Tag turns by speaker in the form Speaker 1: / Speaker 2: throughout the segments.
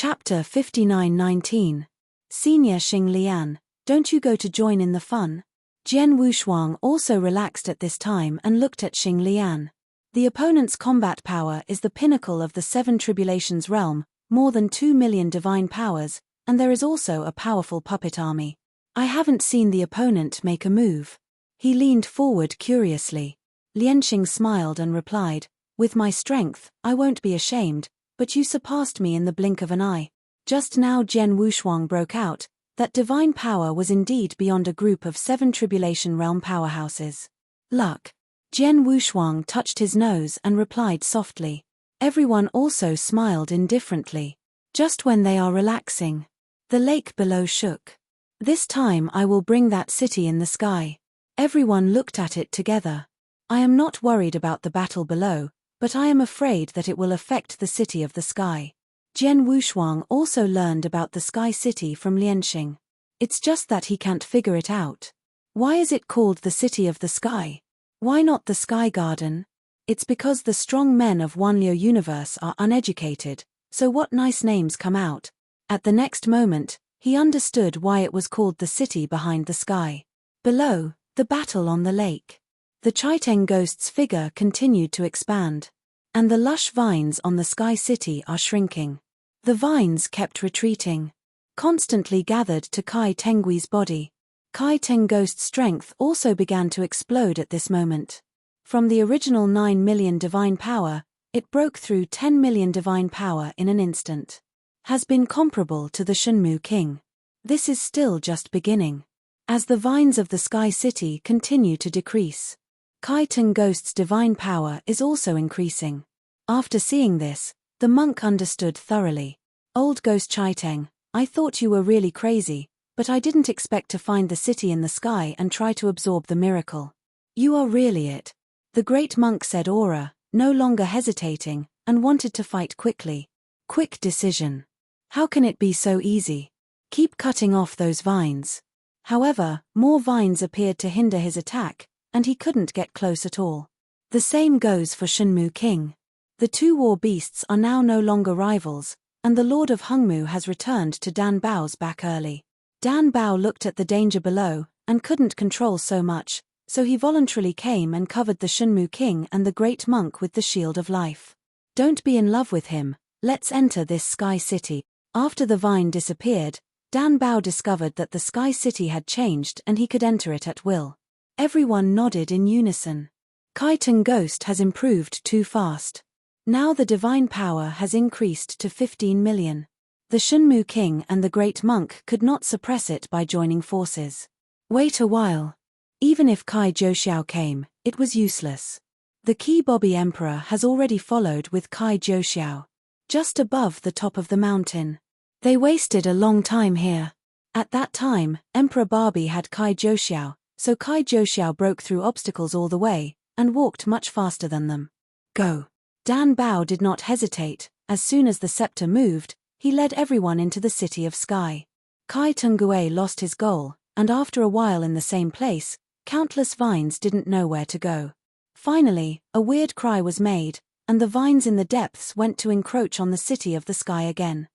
Speaker 1: Chapter 59-19. Senior Xing Lian, don't you go to join in the fun? Jian Wushuang also relaxed at this time and looked at Xing Lian. The opponent's combat power is the pinnacle of the Seven Tribulations realm, more than 2 million divine powers, and there is also a powerful puppet army. I haven't seen the opponent make a move. He leaned forward curiously. Lianxing smiled and replied, with my strength, I won't be ashamed, but you surpassed me in the blink of an eye. Just now Jian Wushuang broke out, that divine power was indeed beyond a group of 7 Tribulation realm powerhouses. Luck. Jian Wushuang touched his nose and replied softly. Everyone also smiled indifferently. Just when they are relaxing. The lake below shook. This time I will bring that city in the sky. Everyone looked at it together. I am not worried about the battle below, but I am afraid that it will affect the city of the sky. Jian Wushuang also learned about the sky city from Lianxing. It's just that he can't figure it out. Why is it called the city of the sky? Why not the sky garden? It's because the strong men of Wanliu universe are uneducated, so what nice names come out. At the next moment, he understood why it was called the city behind the sky. Below, the battle on the lake. The Chiteng ghost's figure continued to expand. And the lush vines on the sky city are shrinking. The vines kept retreating. Constantly gathered to Kai Tengui's body. Kai Teng ghost's strength also began to explode at this moment. From the original 9 million divine power, it broke through 10 million divine power in an instant. Has been comparable to the Shenmu King. This is still just beginning. As the vines of the sky city continue to decrease, Kai Teng ghost's divine power is also increasing. After seeing this, the monk understood thoroughly. Old Ghost Chiteng, I thought you were really crazy, but I didn't expect to find the city in the sky and try to absorb the miracle. You are really it. The great monk said Aura, no longer hesitating, and wanted to fight quickly. Quick decision. How can it be so easy? Keep cutting off those vines. However, more vines appeared to hinder his attack, and he couldn't get close at all. The same goes for Shenmu King. The two war beasts are now no longer rivals, and the Lord of Hungmu has returned to Dan Bao's back early. Dan Bao looked at the danger below, and couldn't control so much, so he voluntarily came and covered the Shenmu King and the great monk with the shield of life. Don't be in love with him, let's enter this sky city. After the vine disappeared, Dan Bao discovered that the sky city had changed and he could enter it at will. Everyone nodded in unison. Kai Teng Ghost has improved too fast. Now the divine power has increased to 15 million. The Shenmu King and the Great Monk could not suppress it by joining forces. Wait a while. Even if Kai Jiuxiao came, it was useless. The Qi Bobby Emperor has already followed with Kai Jiuxiao. Just above the top of the mountain. They wasted a long time here. At that time, Emperor Barbie had Kai Jiuxiao, so Kai Jiuxiao broke through obstacles all the way, and walked much faster than them. Go. Dan Bao did not hesitate. As soon as the scepter moved, he led everyone into the city of sky. Kai Tengue lost his goal, and after a while in the same place, countless vines didn't know where to go. Finally, a weird cry was made, and the vines in the depths went to encroach on the city of the sky again.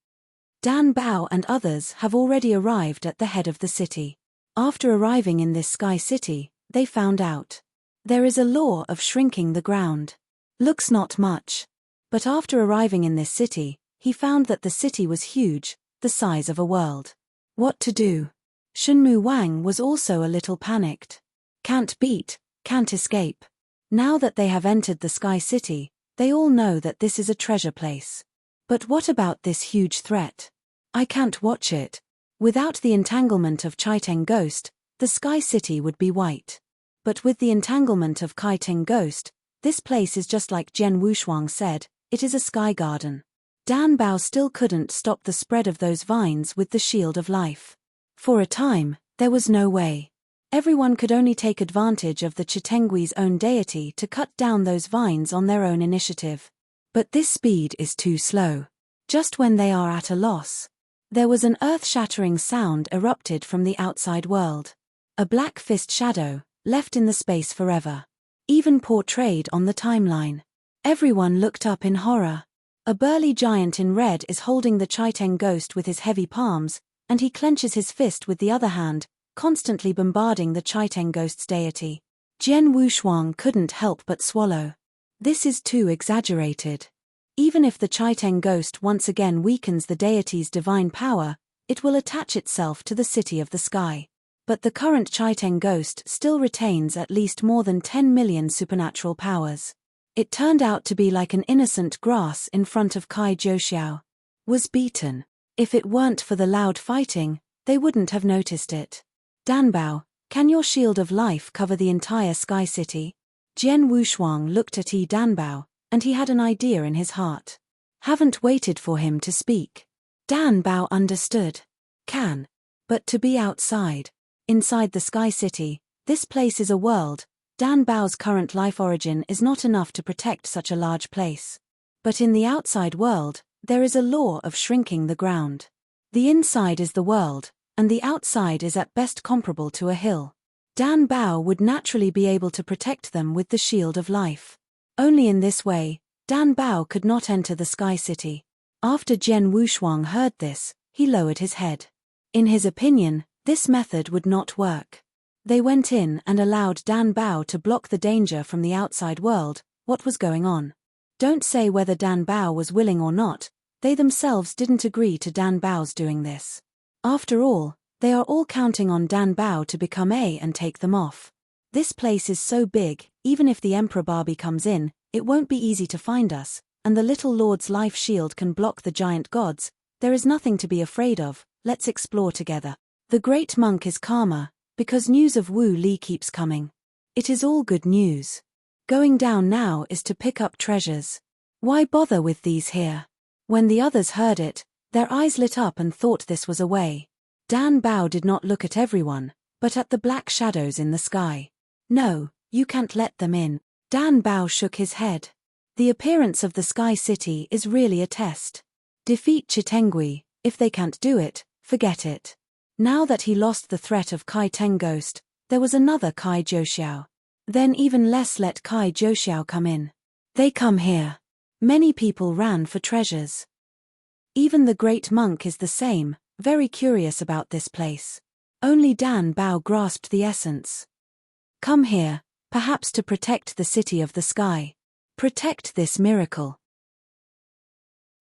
Speaker 1: Dan Bao and others have already arrived at the head of the city. After arriving in this sky city, they found out. There is a law of shrinking the ground. Looks not much. But after arriving in this city, he found that the city was huge, the size of a world. What to do? Shenmu Wang was also a little panicked. Can't beat, can't escape. Now that they have entered the sky city, they all know that this is a treasure place. But what about this huge threat? I can't watch it. Without the entanglement of Chiteng Ghost, the sky city would be white. But with the entanglement of Kai Teng Ghost, this place is just like Jian Wushuang said, it is a sky garden. Dan Bao still couldn't stop the spread of those vines with the shield of life. For a time, there was no way. Everyone could only take advantage of the Chitengui's own deity to cut down those vines on their own initiative. But this speed is too slow. Just when they are at a loss, there was an earth-shattering sound erupted from the outside world. A black fist shadow, left in the space forever. Even portrayed on the timeline. Everyone looked up in horror. A burly giant in red is holding the Chiteng ghost with his heavy palms, and he clenches his fist with the other hand, constantly bombarding the Chiteng ghost's deity. Jian Wushuang couldn't help but swallow. This is too exaggerated. Even if the Chiteng ghost once again weakens the deity's divine power, it will attach itself to the city of the sky. But the current Chiteng ghost still retains at least more than 10 million supernatural powers. It turned out to be like an innocent grass in front of Kai Jiuxiao. Was beaten. If it weren't for the loud fighting, they wouldn't have noticed it. Danbao, can your shield of life cover the entire Sky City? Jian Wushuang looked at Danbao, and he had an idea in his heart. Haven't waited for him to speak. Danbao understood. Can. But to be outside. Inside the Sky City, this place is a world. Danbao's current life origin is not enough to protect such a large place. But in the outside world, there is a law of shrinking the ground. The inside is the world, and the outside is at best comparable to a hill. Danbao would naturally be able to protect them with the shield of life. Only in this way, Danbao could not enter the Sky City. After Jian Wushuang heard this, he lowered his head. In his opinion, this method would not work. They went in and allowed Danbao to block the danger from the outside world. What was going on? Don't say whether Danbao was willing or not, they themselves didn't agree to Danbao's doing this. After all, they are all counting on Danbao to become A and take them off. This place is so big, even if the Emperor Barbie comes in, it won't be easy to find us, and the little Lord's life shield can block the giant gods. There is nothing to be afraid of, let's explore together. The great monk is calmer, because news of Wu Li keeps coming. It is all good news. Going down now is to pick up treasures. Why bother with these here? When the others heard it, their eyes lit up and thought this was a way. Danbao did not look at everyone, but at the black shadows in the sky. No, you can't let them in. Danbao shook his head. The appearance of the Sky City is really a test. Defeat Chitengui. If they can't do it, forget it. Now that he lost the threat of Kai Teng Ghost, there was another Kai Jiuxiao. Then even less let Kai Jiuxiao come in. They come here. Many people ran for treasures. Even the great monk is the same, very curious about this place. Only Danbao grasped the essence. Come here, perhaps to protect the city of the sky. Protect this miracle.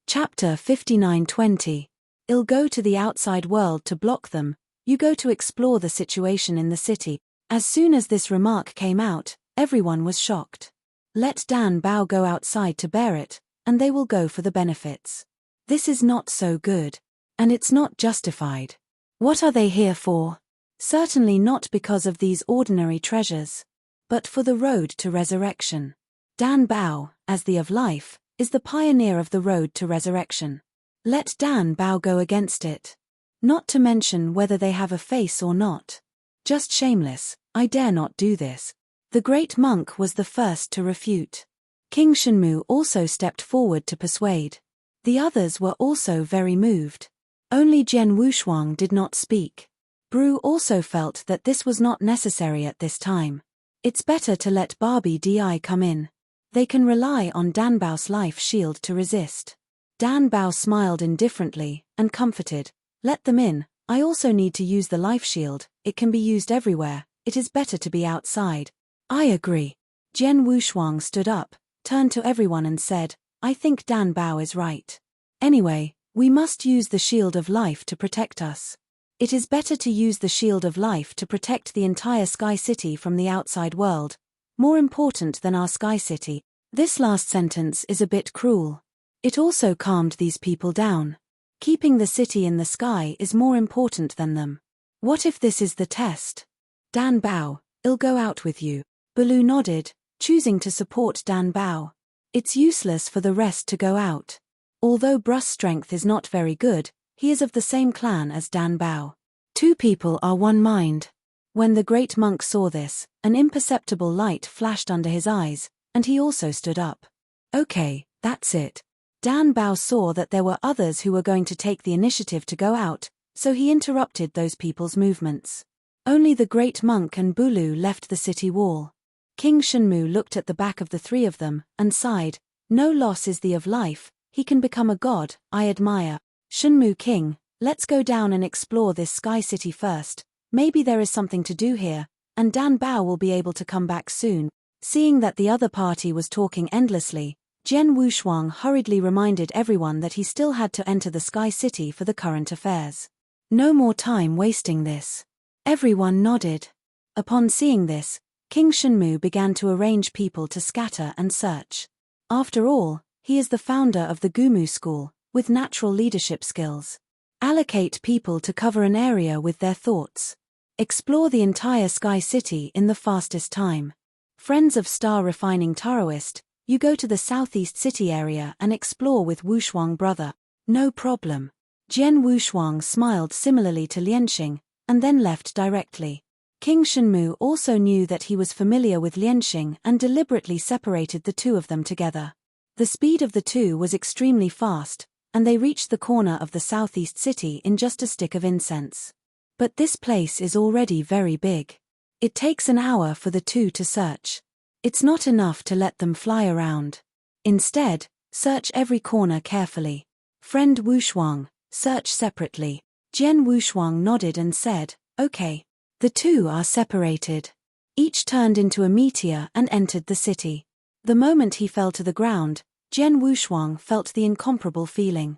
Speaker 1: Chapter 59:20. I'll go to the outside world to block them, you go to explore the situation in the city. As soon as this remark came out, everyone was shocked. Let Danbao go outside to bear it, and they will go for the benefits. This is not so good. And it's not justified. What are they here for? Certainly not because of these ordinary treasures. But for the road to resurrection. Danbao, as the of life, is the pioneer of the road to resurrection. Let Danbao go against it. Not to mention whether they have a face or not. Just shameless, I dare not do this. The great monk was the first to refute. King Shenmu also stepped forward to persuade. The others were also very moved. Only Jian Wushuang did not speak. Bru also felt that this was not necessary at this time. It's better to let Barbie Di come in. They can rely on Danbao's life shield to resist. Danbao smiled indifferently and comforted. Let them in, I also need to use the life shield, it can be used everywhere, it is better to be outside. I agree. Jian Wushuang stood up, turned to everyone and said, I think Danbao is right. Anyway, we must use the shield of life to protect us. It is better to use the shield of life to protect the entire Sky City from the outside world. More important than our Sky City. This last sentence is a bit cruel. It also calmed these people down. Keeping the city in the sky is more important than them. What if this is the test? Danbao, I'll go out with you. Baloo nodded, choosing to support Danbao. It's useless for the rest to go out. Although Bru's strength is not very good, he is of the same clan as Danbao. Two people are one mind. When the great monk saw this, an imperceptible light flashed under his eyes, and he also stood up. Okay, that's it. Danbao saw that there were others who were going to take the initiative to go out, so he interrupted those people's movements. Only the great monk and Bulu left the city wall. King Shenmu looked at the back of the three of them, and sighed. No loss is the of life, He can become a god, I admire. Shenmue King, let's go down and explore this sky city first. Maybe there is something to do here, and Dan Bao will be able to come back soon. Seeing that the other party was talking endlessly, Jian Wushuang hurriedly reminded everyone that he still had to enter the Sky City for the current affairs. No more time wasting this. Everyone nodded. Upon seeing this, King Shenmue began to arrange people to scatter and search. After all, he is the founder of the Gumu School, with natural leadership skills. Allocate people to cover an area with their thoughts. Explore the entire Sky City in the fastest time. Friends of Star Refining Taoist, you go to the Southeast City area and explore with Wushuang brother. No problem. Jian Wushuang smiled similarly to Lianxing, and then left directly. King Shenmue also knew that he was familiar with Lianxing and deliberately separated the two of them together. The speed of the two was extremely fast, and they reached the corner of the Southeast City in just a stick of incense. But this place is already very big. It takes an hour for the two to search. It's not enough to let them fly around. Instead, search every corner carefully. Friend Wushuang, search separately. Jian Wushuang nodded and said, okay. The two are separated. Each turned into a meteor and entered the city. The moment he fell to the ground, Jian Wushuang felt the incomparable feeling.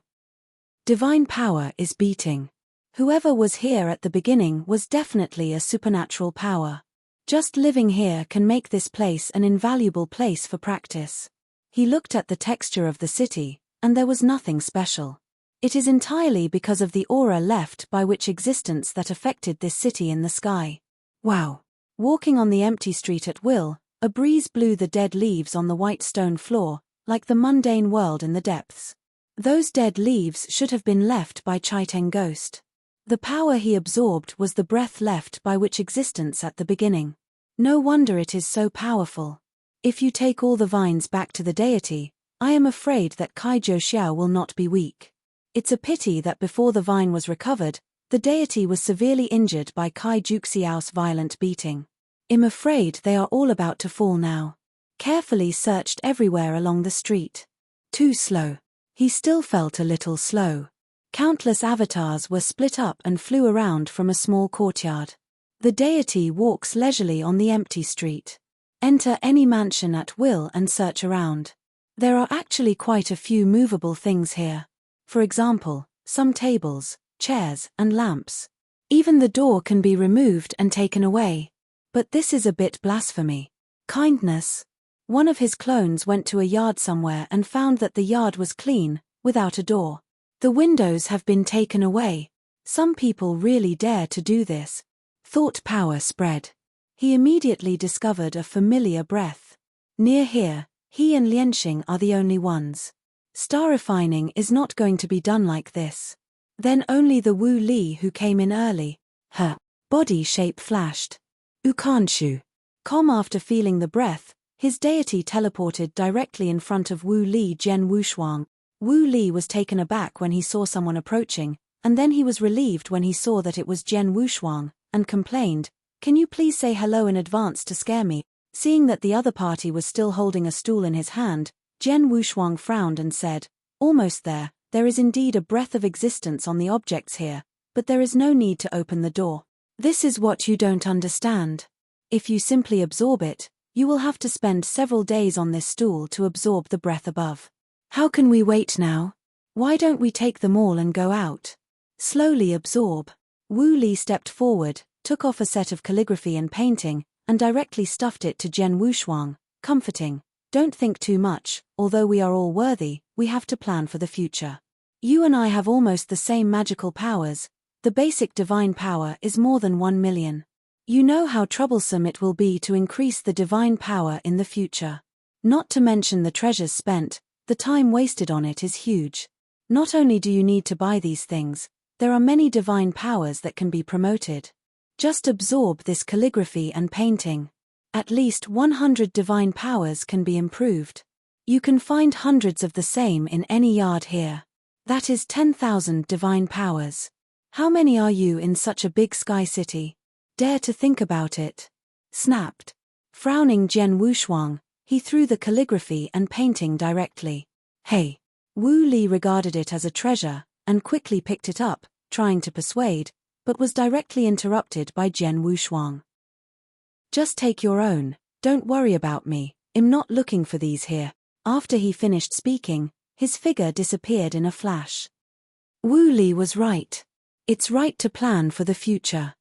Speaker 1: Divine power is beating. Whoever was here at the beginning was definitely a supernatural power. Just living here can make this place an invaluable place for practice. He looked at the texture of the city, and there was nothing special. It is entirely because of the aura left by which existence that affected this city in the sky. Wow! Walking on the empty street at will, a breeze blew the dead leaves on the white stone floor, like the mundane world in the depths. Those dead leaves should have been left by Chaiteng Ghost. The power he absorbed was the breath left by which existence at the beginning. No wonder it is so powerful. If you take all the vines back to the deity, I am afraid that Kai Jiuxiao will not be weak. It's a pity that before the vine was recovered, the deity was severely injured by Kai Juxiao's violent beating. I'm afraid they are all about to fall now. Carefully searched everywhere along the street. Too slow. He still felt a little slow. Countless avatars were split up and flew around from a small courtyard. The deity walks leisurely on the empty street. Enter any mansion at will and search around. There are actually quite a few movable things here. For example, some tables, chairs, and lamps. Even the door can be removed and taken away. But this is a bit blasphemy. Kindness. One of his clones went to a yard somewhere and found that the yard was clean, without a door. The windows have been taken away. Some people really dare to do this. Thought power spread. He immediately discovered a familiar breath. Near here, he and Lianxing are the only ones. Star refining is not going to be done like this. Then only the Wu Li who came in early. Her body shape flashed. Ukanshu. After feeling the breath, his deity teleported directly in front of Wu Li Jian Wushuang. Wu Li was taken aback when he saw someone approaching, and then he was relieved when he saw that it was Jian Wushuang, and complained, "Can you please say hello in advance to scare me?" Seeing that the other party was still holding a stool in his hand, Jian Wushuang frowned and said, "Almost there, there is indeed a breath of existence on the objects here, but there is no need to open the door. This is what you don't understand. If you simply absorb it, you will have to spend several days on this stool to absorb the breath above. How can we wait now? Why don't we take them all and go out? Slowly absorb." Wu Li stepped forward, took off a set of calligraphy and painting, and directly stuffed it to Jian Wushuang, comforting, "Don't think too much, although we are all worthy, we have to plan for the future. You and I have almost the same magical powers, the basic divine power is more than 1 million. You know how troublesome it will be to increase the divine power in the future. Not to mention the treasures spent, the time wasted on it is huge. Not only do you need to buy these things, there are many divine powers that can be promoted. Just absorb this calligraphy and painting. At least 100 divine powers can be improved. You can find hundreds of the same in any yard here. That is 10,000 divine powers. How many are you in such a big sky city? Dare to think about it." Snapped. Frowning Jian Wushuang, he threw the calligraphy and painting directly. "Hey! Wu Li regarded it as a treasure, and quickly picked it up, trying to persuade, but was directly interrupted by Jian Wushuang. Just take your own, don't worry about me, I'm not looking for these here. After he finished speaking, his figure disappeared in a flash. Wu Li was right. It's right to plan for the future.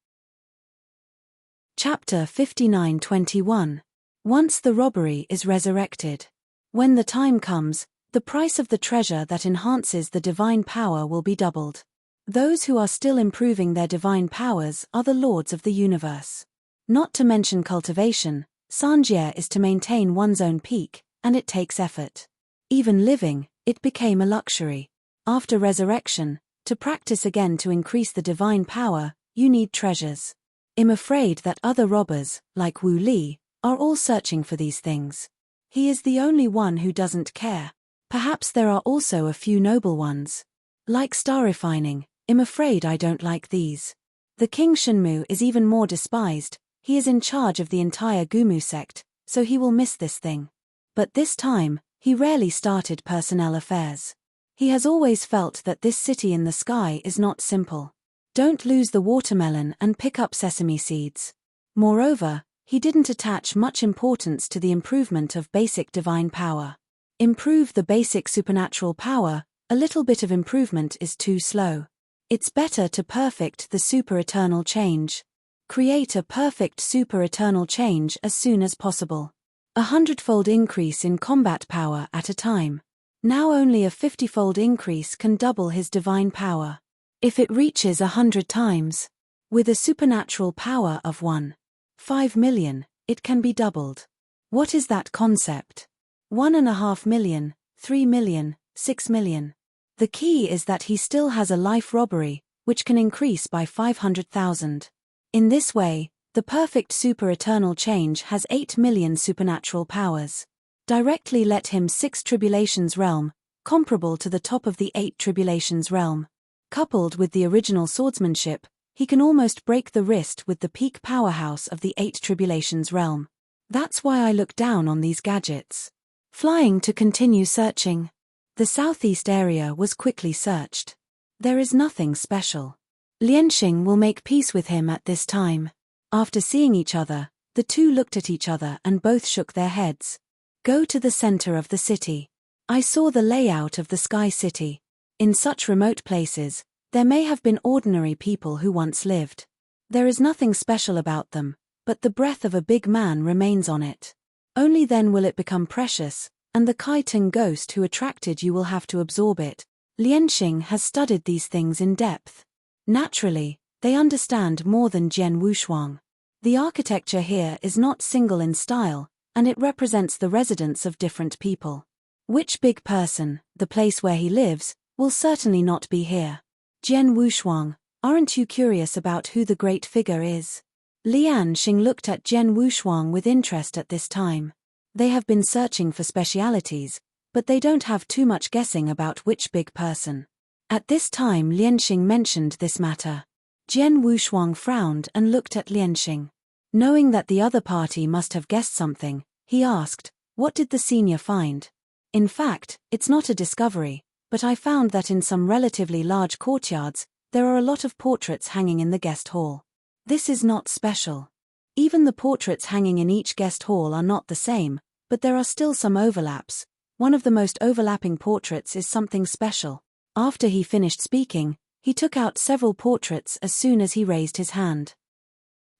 Speaker 1: Chapter 59:21. Once the robbery is resurrected. When the time comes, the price of the treasure that enhances the divine power will be doubled. Those who are still improving their divine powers are the lords of the universe. Not to mention cultivation, Sanjie is to maintain one's own peak, and it takes effort. Even living, it became a luxury. After resurrection, to practice again to increase the divine power, you need treasures. I'm afraid that other robbers, like Wu Li, are all searching for these things. He is the only one who doesn't care. Perhaps there are also a few noble ones. Like star refining, I'm afraid I don't like these. The King Shenmu is even more despised. He is in charge of the entire Gumu sect, so he will miss this thing. But this time, he rarely started personnel affairs. He has always felt that this city in the sky is not simple. Don't lose the watermelon and pick up sesame seeds. Moreover, he didn't attach much importance to the improvement of basic divine power. Improve the basic supernatural power, a little bit of improvement is too slow. It's better to perfect the super-eternal change. Create a perfect super-eternal change as soon as possible. 100-fold increase in combat power at a time. Now only a 50-fold increase can double his divine power. If it reaches 100 times, with a supernatural power of 1.5 million, it can be doubled. What is that concept? 1.5 million, 3 million, 6 million. The key is that he still has a life robbery, which can increase by 500,000. In this way, the perfect super-eternal change has 8 million supernatural powers. Directly let him 6 tribulations realm, comparable to the top of the 8 tribulations realm. Coupled with the original swordsmanship, he can almost break the wrist with the peak powerhouse of the 8 tribulations realm. That's why I look down on these gadgets. Flying to continue searching. The southeast area was quickly searched. There is nothing special. Lianxing will make peace with him at this time. After seeing each other, the two looked at each other and both shook their heads. Go to the center of the city. I saw the layout of the Sky City. In such remote places, there may have been ordinary people who once lived. There is nothing special about them, but the breath of a big man remains on it. Only then will it become precious, and the Kaiteng ghost who attracted you will have to absorb it. Lianxing has studied these things in depth. Naturally, they understand more than Jian Wushuang. The architecture here is not single in style, and it represents the residence of different people. Which big person, the place where he lives, will certainly not be here. Jian Wushuang, aren't you curious about who the great figure is? Lianxing looked at Jian Wushuang with interest at this time. They have been searching for specialities, but they don't have too much guessing about which big person. At this time Lianxing mentioned this matter. Jian Wushuang frowned and looked at Lianxing. Knowing that the other party must have guessed something, he asked, "What did the senior find?" "In fact, it's not a discovery, but I found that in some relatively large courtyards, there are a lot of portraits hanging in the guest hall. This is not special. Even the portraits hanging in each guest hall are not the same, but there are still some overlaps. One of the most overlapping portraits is something special." After he finished speaking, he took out several portraits as soon as he raised his hand.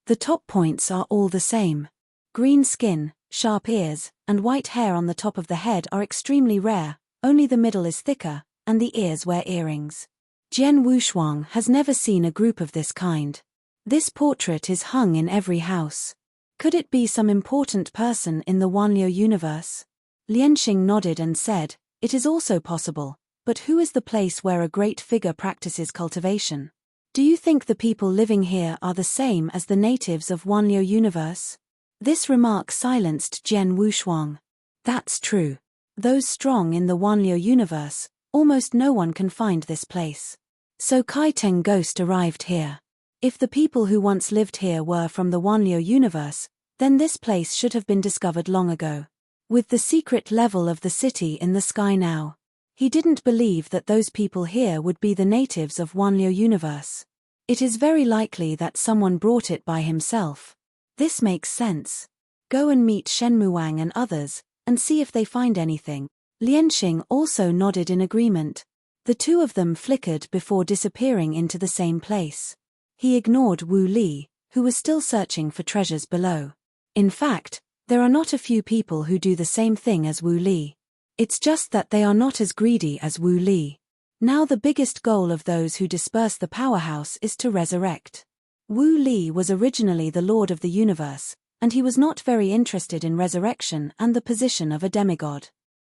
Speaker 1: The top points are all the same. Green skin, sharp ears, and white hair on the top of the head are extremely rare, only the middle is thicker, and the ears wear earrings. Jian Wushuang has never seen a group of this kind. This portrait is hung in every house. Could it be some important person in the Wanliu universe? Lianxing nodded and said, "It is also possible. But who is the place where a great figure practices cultivation? Do you think the people living here are the same as the natives of Wanliu universe?" This remark silenced Jian Wushuang. That's true. Those strong in the Wanliu universe, almost no one can find this place. So Kaiteng Ghost arrived here. If the people who once lived here were from the Wanliu universe, then this place should have been discovered long ago. With the secret level of the city in the sky now, He didn't believe that those people here would be the natives of Wanliu universe. It is very likely that someone brought it by himself. This makes sense. Go and meet Shenmu Wang and others, and see if they find anything. Lianxing also nodded in agreement. The two of them flickered before disappearing into the same place. He ignored Wu Li, who was still searching for treasures below. In fact, there are not a few people who do the same thing as Wu Li. It's just that they are not as greedy as Wu Li. Now the biggest goal of those who disperse the powerhouse is to resurrect. Wu Li was originally the Lord of the Universe, and he was not very interested in resurrection and the position of a demigod.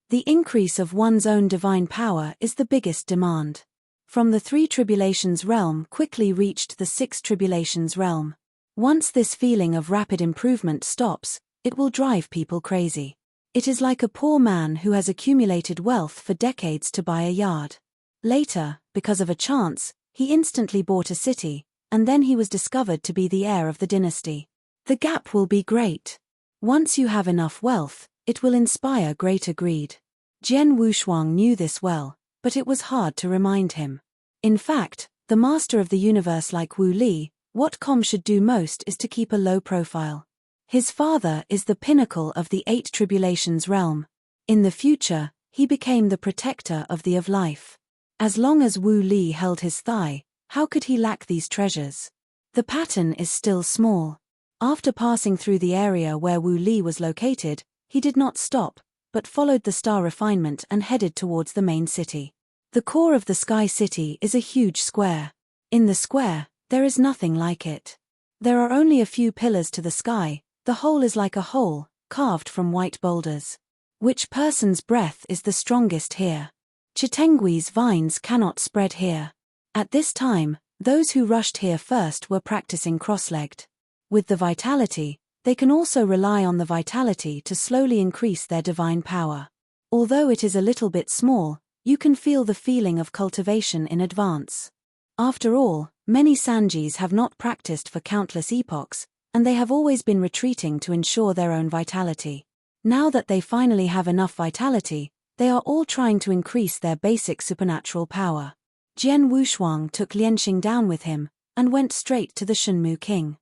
Speaker 1: The increase of one's own divine power is the biggest demand. From the 3 tribulations realm quickly reached the 6 tribulations realm. Once this feeling of rapid improvement stops, it will drive people crazy. It is like a poor man who has accumulated wealth for decades to buy a yard. Later, because of a chance, he instantly bought a city, and then he was discovered to be the heir of the dynasty. The gap will be great. Once you have enough wealth, it will inspire greater greed. Jian Wushuang knew this well, but it was hard to remind him. In fact, the master of the universe like Wu Li, what Com should do most is to keep a low profile. His father is the pinnacle of the 8 tribulations realm. In the future, he became the protector of the of life. As long as Wu Li held his thigh, how could he lack these treasures? The pattern is still small. After passing through the area where Wu Li was located, he did not stop, but followed the star refinement and headed towards the main city. The core of the Sky City is a huge square. In the square, there is nothing like it. There are only a few pillars to the sky. The whole is like a hole, carved from white boulders. Which person's breath is the strongest here? Chitengui's vines cannot spread here. At this time, those who rushed here first were practicing cross-legged. With the vitality, they can also rely on the vitality to slowly increase their divine power. Although it is a little bit small, you can feel the feeling of cultivation in advance. After all, many Sanjis have not practiced for countless epochs, and they have always been retreating to ensure their own vitality. Now that they finally have enough vitality, they are all trying to increase their basic supernatural power. Jian Wushuang took Lianxing down with him, and went straight to the Shunmu King.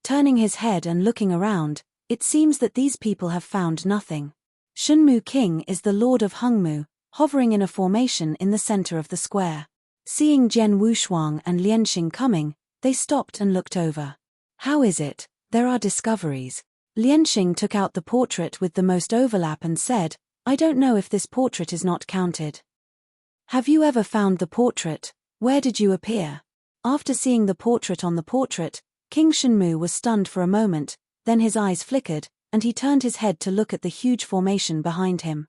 Speaker 1: Turning his head and looking around, it seems that these people have found nothing. Shunmu King is the lord of Hengmu, hovering in a formation in the center of the square. Seeing Jian Wushuang and Lianxing coming, they stopped and looked over. How is it? There are discoveries. Lianxing took out the portrait with the most overlap and said, I don't know if this portrait is not counted. Have you ever found the portrait? Where did you appear? After seeing the portrait on the portrait, King Shenmu was stunned for a moment, then his eyes flickered, and he turned his head to look at the huge formation behind him.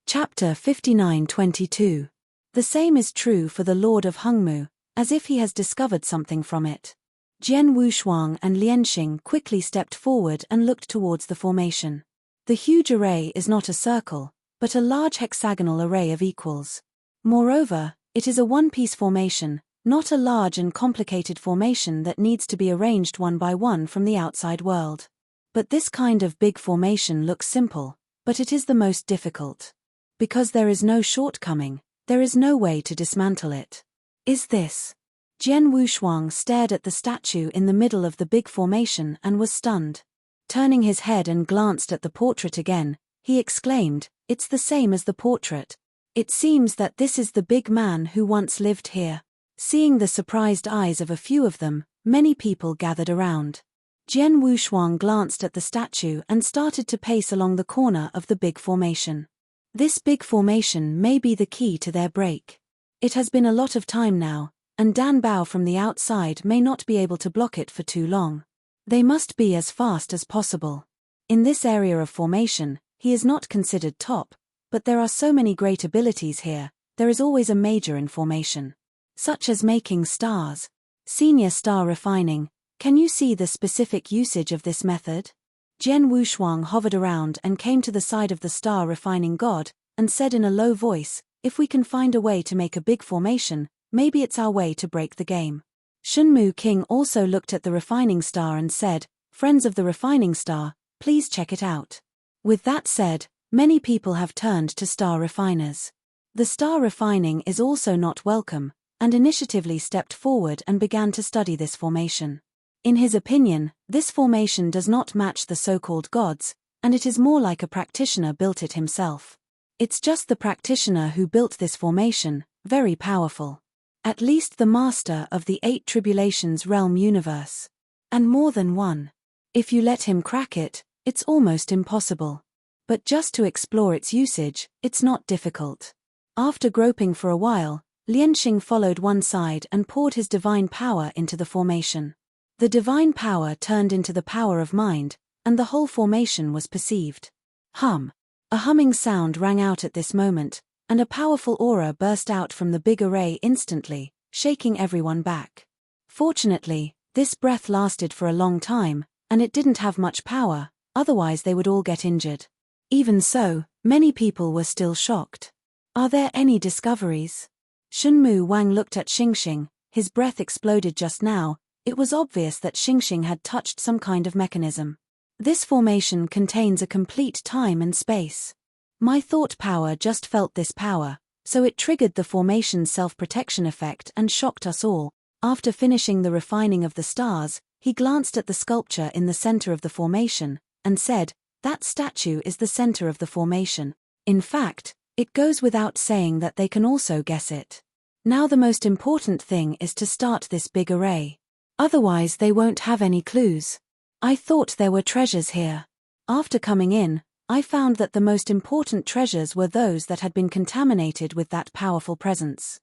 Speaker 1: Chapter 59-22. The same is true for the Lord of Hengmu, as if he has discovered something from it. Jian Wushuang and Lianxing quickly stepped forward and looked towards the formation. The huge array is not a circle, but a large hexagonal array of equals. Moreover, it is a one-piece formation, not a large and complicated formation that needs to be arranged one by one from the outside world. But this kind of big formation looks simple, but it is the most difficult. Because there is no shortcoming, there is no way to dismantle it. Is this? Jian Wushuang stared at the statue in the middle of the big formation and was stunned. Turning his head and glanced at the portrait again, he exclaimed, It's the same as the portrait. It seems that this is the big man who once lived here. Seeing the surprised eyes of a few of them, many people gathered around. Jian Wushuang glanced at the statue and started to pace along the corner of the big formation. This big formation may be the key to their break. It has been a lot of time now, and Dan Bao from the outside may not be able to block it for too long. They must be as fast as possible. In this area of formation, he is not considered top, but there are so many great abilities here, there is always a major in formation. Such as making stars. Senior star refining, can you see the specific usage of this method? Jian Wushuang hovered around and came to the side of the star refining god, and said in a low voice, If we can find a way to make a big formation, maybe it's our way to break the game. Shunmu King also looked at the refining star and said, Friends of the refining star, please check it out. With that said, Many people have turned to star refiners. The star refining is also not welcome, and initiatively stepped forward and began to study this formation. In his opinion, this formation does not match the so-called gods, and it is more like a practitioner built it himself. It's just the practitioner who built this formation, very powerful. At least the master of the 8 tribulations realm universe. And more than one. If you let him crack it, it's almost impossible. But just to explore its usage, it's not difficult. After groping for a while, Lianxing followed one side and poured his divine power into the formation. The divine power turned into the power of mind, and the whole formation was perceived. Hum. A humming sound rang out at this moment, and a powerful aura burst out from the big array instantly, shaking everyone back. Fortunately, this breath lasted for a long time, and it didn't have much power, otherwise they would all get injured. Even so, many people were still shocked. Are there any discoveries? Shunmu Wang looked at Xingxing, his breath exploded just now. It was obvious that Xingxing had touched some kind of mechanism. This formation contains a complete time and space. My thought power just felt this power, so it triggered the formation's self-protection effect and shocked us all. After finishing the refining of the stars, he glanced at the sculpture in the center of the formation, and said, "That statue is the center of the formation. In fact, it goes without saying that they can also guess it. Now the most important thing is to start this big array. Otherwise they won't have any clues. I thought there were treasures here. After coming in, I found that the most important treasures were those that had been contaminated with that powerful presence.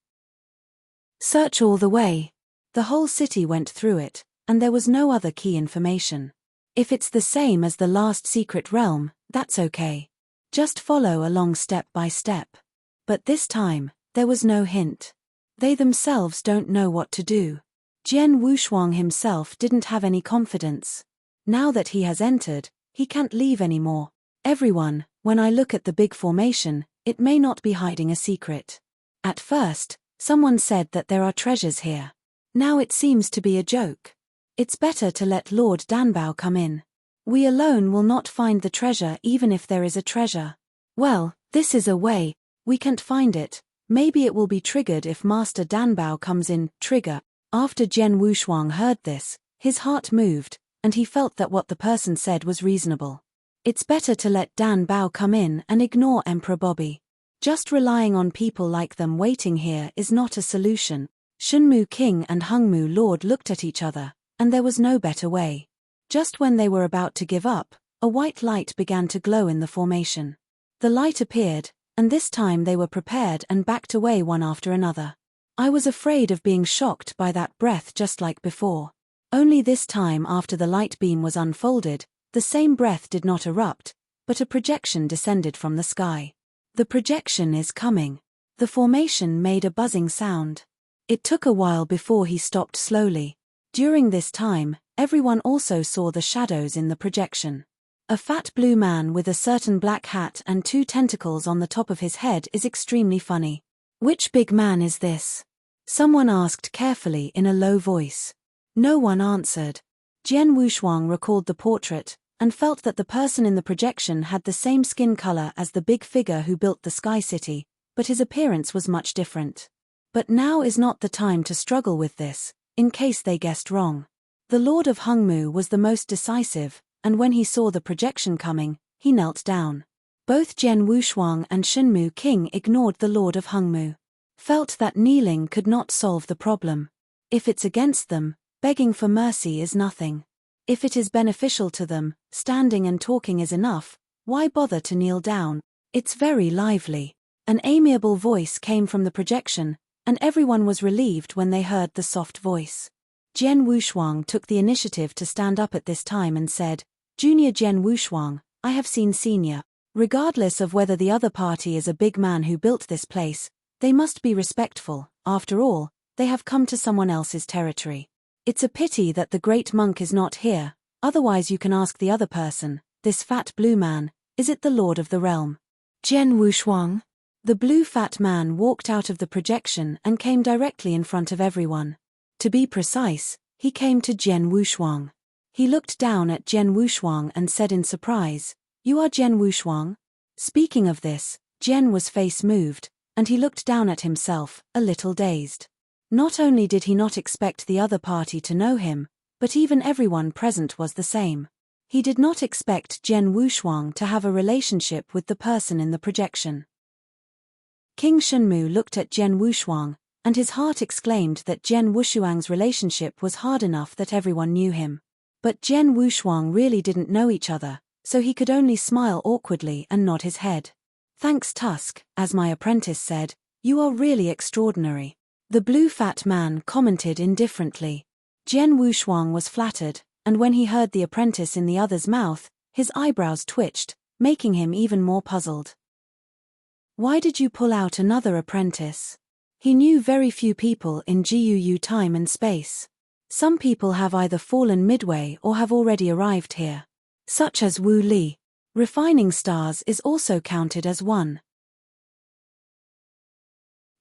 Speaker 1: Search all the way. The whole city went through it, and there was no other key information. If it's the same as the last secret realm, that's okay. Just follow along step by step." But this time, there was no hint. They themselves don't know what to do. Jian Wushuang himself didn't have any confidence. Now that he has entered, he can't leave anymore. "Everyone, when I look at the big formation, it may not be hiding a secret. At first, someone said that there are treasures here. Now it seems to be a joke. It's better to let Lord Danbao come in. We alone will not find the treasure even if there is a treasure. Well, this is a way, we can't find it. Maybe it will be triggered if Master Danbao comes in." Trigger. After Jian Wushuang heard this, his heart moved, and he felt that what the person said was reasonable. It's better to let Dan Bao come in and ignore Emperor Bobby. Just relying on people like them waiting here is not a solution. Shunmu King and Hungmu Lord looked at each other, and there was no better way. Just when they were about to give up, a white light began to glow in the formation. The light appeared, and this time they were prepared and backed away one after another. I was afraid of being shocked by that breath just like before. Only this time after the light beam was unfolded, the same breath did not erupt, but a projection descended from the sky. The projection is coming. The formation made a buzzing sound. It took a while before he stopped slowly. During this time, everyone also saw the shadows in the projection. A fat blue man with a certain black hat and 2 tentacles on the top of his head is extremely funny. Which big man is this? Someone asked carefully in a low voice. No one answered. Jian Wushuang recalled the portrait, and felt that the person in the projection had the same skin color as the big figure who built the Sky City, but his appearance was much different. But now is not the time to struggle with this, in case they guessed wrong. The Lord of Hungmu was the most decisive, and when he saw the projection coming, he knelt down. Both Jian Wushuang and Shunmu King ignored the Lord of Hungmu. Felt that kneeling could not solve the problem. If it's against them, begging for mercy is nothing. If it is beneficial to them, standing and talking is enough. Why bother to kneel down? It's very lively. An amiable voice came from the projection, and everyone was relieved when they heard the soft voice. Jian Wushuang took the initiative to stand up at this time and said, "Junior Jian Wushuang, I have seen Senior. Regardless of whether the other party is a big man who built this place, they must be respectful. After all, they have come to someone else's territory. It's a pity that the great monk is not here, otherwise you can ask the other person, this fat blue man, is it the lord of the realm?" Jian Wushuang? The blue fat man walked out of the projection and came directly in front of everyone. To be precise, he came to Jian Wushuang. He looked down at Jian Wushuang and said in surprise, "You are Jian Wushuang?" Speaking of this, Jian was face moved, and he looked down at himself, a little dazed. Not only did he not expect the other party to know him, but even everyone present was the same. He did not expect Jian Wushuang to have a relationship with the person in the projection. King Shenmu looked at Jian Wushuang, and his heart exclaimed that Jian Wushuang's relationship was hard enough that everyone knew him. But Jian Wushuang really didn't know each other, so he could only smile awkwardly and nod his head. "Thanks, Tusk, as my apprentice said, you are really extraordinary," the blue fat man commented indifferently. Jian Wushuang was flattered, and when he heard the apprentice in the other's mouth, his eyebrows twitched, making him even more puzzled. "Why did you pull out another apprentice?" He knew very few people in GUU time and space. Some people have either fallen midway or have already arrived here. Such as Wu Li. Refining stars is also counted as one.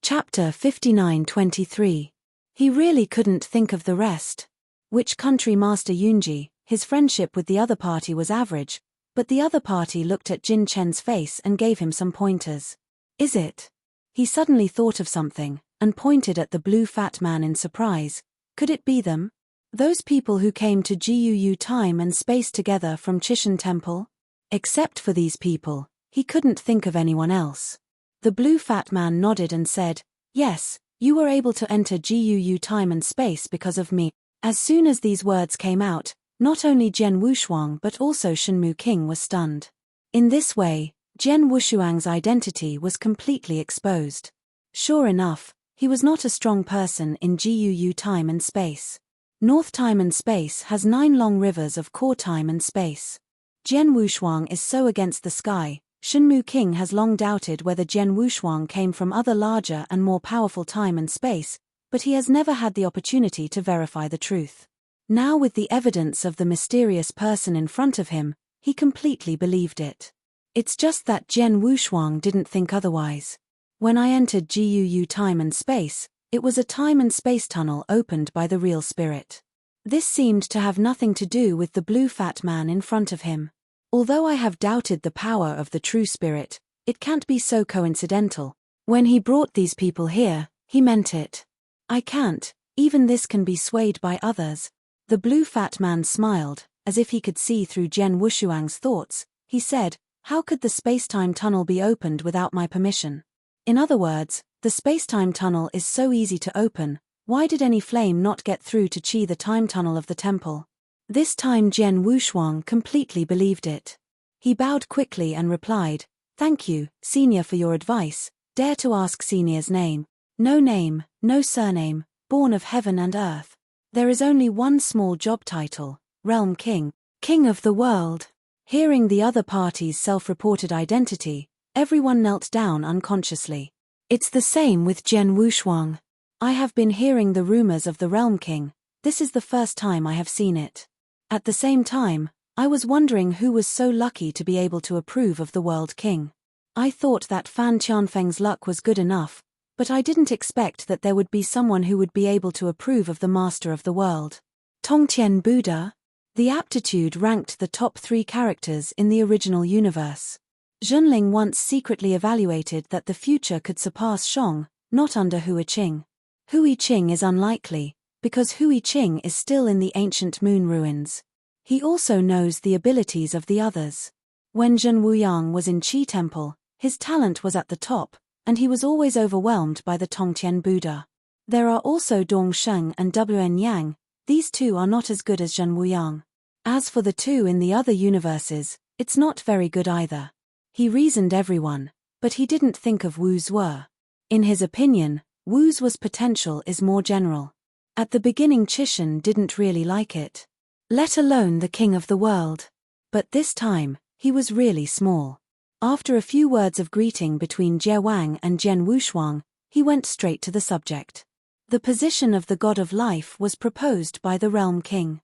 Speaker 1: Chapter 59-23. He really couldn't think of the rest. Which country Master Yunji, his friendship with the other party was average, but the other party looked at Jin Chen's face and gave him some pointers. "Is it?" He suddenly thought of something, and pointed at the blue fat man in surprise. Could it be them? Those people who came to GUU time and space together from Chishan Temple? Except for these people, he couldn't think of anyone else. The blue fat man nodded and said, "Yes, you were able to enter GUU time and space because of me." As soon as these words came out, not only Jian Wushuang but also Shenmu King was stunned. In this way, Jian Wushuang's identity was completely exposed. Sure enough, he was not a strong person in GUU time and space. North time and space has 9 long rivers of core time and space. Jian Wushuang is so against the sky. Shenmu King has long doubted whether Jian Wushuang came from other larger and more powerful time and space, but he has never had the opportunity to verify the truth. Now with the evidence of the mysterious person in front of him, he completely believed it. It's just that Jian Wushuang didn't think otherwise. When I entered GUU time and space, it was a time and space tunnel opened by the real spirit. This seemed to have nothing to do with the blue fat man in front of him. Although I have doubted the power of the true spirit, it can't be so coincidental. When he brought these people here, he meant it. I can't, even this can be swayed by others. The blue fat man smiled, as if he could see through Jian Wushuang's thoughts. He said, "How could the space-time tunnel be opened without my permission?" In other words, the space-time tunnel is so easy to open, why did any flame not get through to Qi the time tunnel of the temple? This time Jian Wushuang completely believed it. He bowed quickly and replied, "Thank you, Senior, for your advice. Dare to ask Senior's name." "No name, no surname, born of heaven and earth. There is only one small job title, Realm King, King of the world." Hearing the other party's self-reported identity, everyone knelt down unconsciously. It's the same with Jian Wushuang. I have been hearing the rumors of the Realm King. This is the first time I have seen it. At the same time, I was wondering who was so lucky to be able to approve of the World King. I thought that Fan Qianfeng's luck was good enough, but I didn't expect that there would be someone who would be able to approve of the Master of the World. Tongtian Buddha? The aptitude ranked the top 3 characters in the original universe. Zhenling once secretly evaluated that the future could surpass Shang, not under Hui Qing. Hui Qing is unlikely, because Hui Qing is still in the ancient moon ruins. He also knows the abilities of the others. When Zhen Wuyang was in Qi Temple, his talent was at the top, and he was always overwhelmed by the Tongtian Buddha. There are also Dong Sheng and Wn Yang. These two are not as good as Zhen Wuyang. As for the two in the other universes, it's not very good either. He reasoned everyone, but he didn't think of Wu's were. In his opinion, Wu's was potential is more general. At the beginning Chishan didn't really like it. Let alone the king of the world. But this time, he was really small. After a few words of greeting between Jie Wang and Jian Wushuang, he went straight to the subject. The position of the god of life was proposed by the Realm King.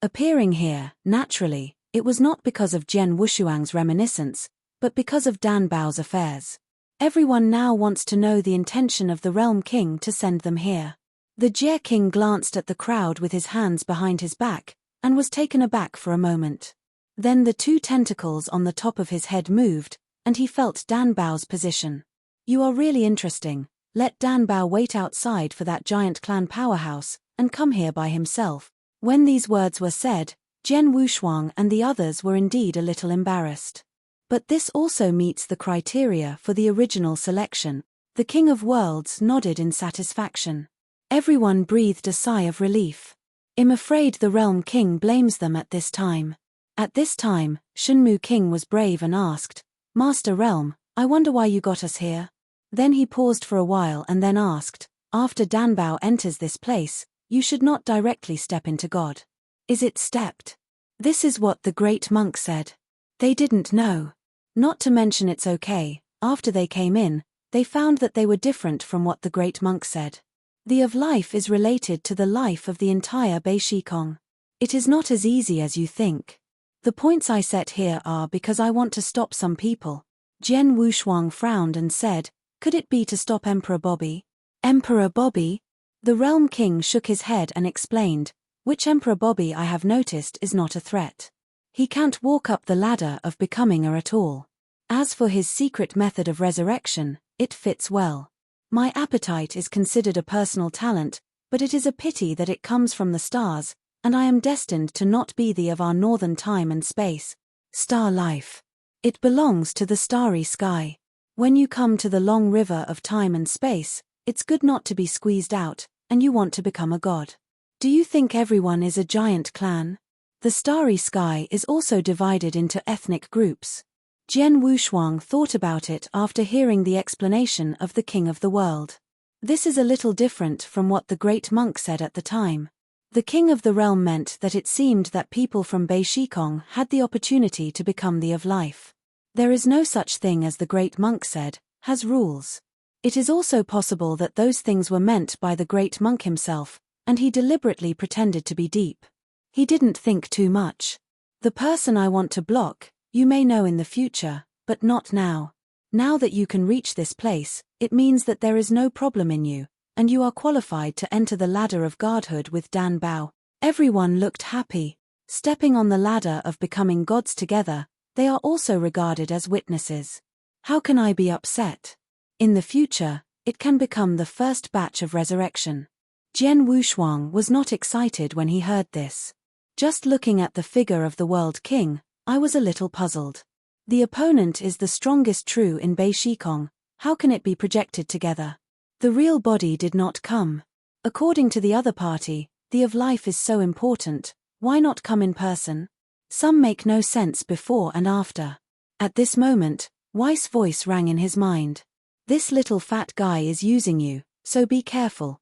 Speaker 1: Appearing here, naturally, it was not because of Jian Wushuang's reminiscence, but because of Dan Bao's affairs. Everyone now wants to know the intention of the Realm King to send them here. The Jie King glanced at the crowd with his hands behind his back, and was taken aback for a moment. Then the two tentacles on the top of his head moved, and he felt Dan Bao's position. You are really interesting. Let Dan Bao wait outside for that giant clan powerhouse, and come here by himself. When these words were said, Jian Wushuang and the others were indeed a little embarrassed. But this also meets the criteria for the original selection. The King of Worlds nodded in satisfaction. Everyone breathed a sigh of relief. I'm afraid the Realm King blames them at this time. At this time, Shenmu King was brave and asked, Master Realm, I wonder why you got us here? Then he paused for a while and then asked, after Danbao enters this place, you should not directly step into God. Is it stepped? This is what the great monk said. They didn't know. Not to mention it's okay, after they came in, they found that they were different from what the great monk said. The of life is related to the life of the entire Bei Shikong. It is not as easy as you think. The points I set here are because I want to stop some people. Jian Wushuang frowned and said, could it be to stop Emperor Bobby? Emperor Bobby? The Realm King shook his head and explained, which Emperor Bobby I have noticed is not a threat. He can't walk up the ladder of becoming a at all. As for his secret method of resurrection, it fits well. My appetite is considered a personal talent, but it is a pity that it comes from the stars, and I am destined to not be the of our northern time and space. Star life. It belongs to the starry sky. When you come to the long river of time and space, it's good not to be squeezed out, and you want to become a god. Do you think everyone is a giant clan? The starry sky is also divided into ethnic groups. Jian Wushuang thought about it after hearing the explanation of the King of the World. This is a little different from what the great monk said at the time. The King of the Realm meant that it seemed that people from Bei Shikong had the opportunity to become the of life. There is no such thing as the great monk said, has rules. It is also possible that those things were meant by the great monk himself, and he deliberately pretended to be deep. He didn't think too much. The person I want to block, you may know in the future, but not now. Now that you can reach this place, it means that there is no problem in you, and you are qualified to enter the ladder of godhood with Dan Bao. Everyone looked happy. Stepping on the ladder of becoming gods together, they are also regarded as witnesses. How can I be upset? In the future, it can become the first batch of resurrection. Jian Wushuang was not excited when he heard this. Just looking at the figure of the World King, I was a little puzzled. The opponent is the strongest true in Bei Shikong, how can it be projected together? The real body did not come. According to the other party, the of life is so important, why not come in person? Some make no sense before and after. At this moment, Weiss' voice rang in his mind. This little fat guy is using you, so be careful.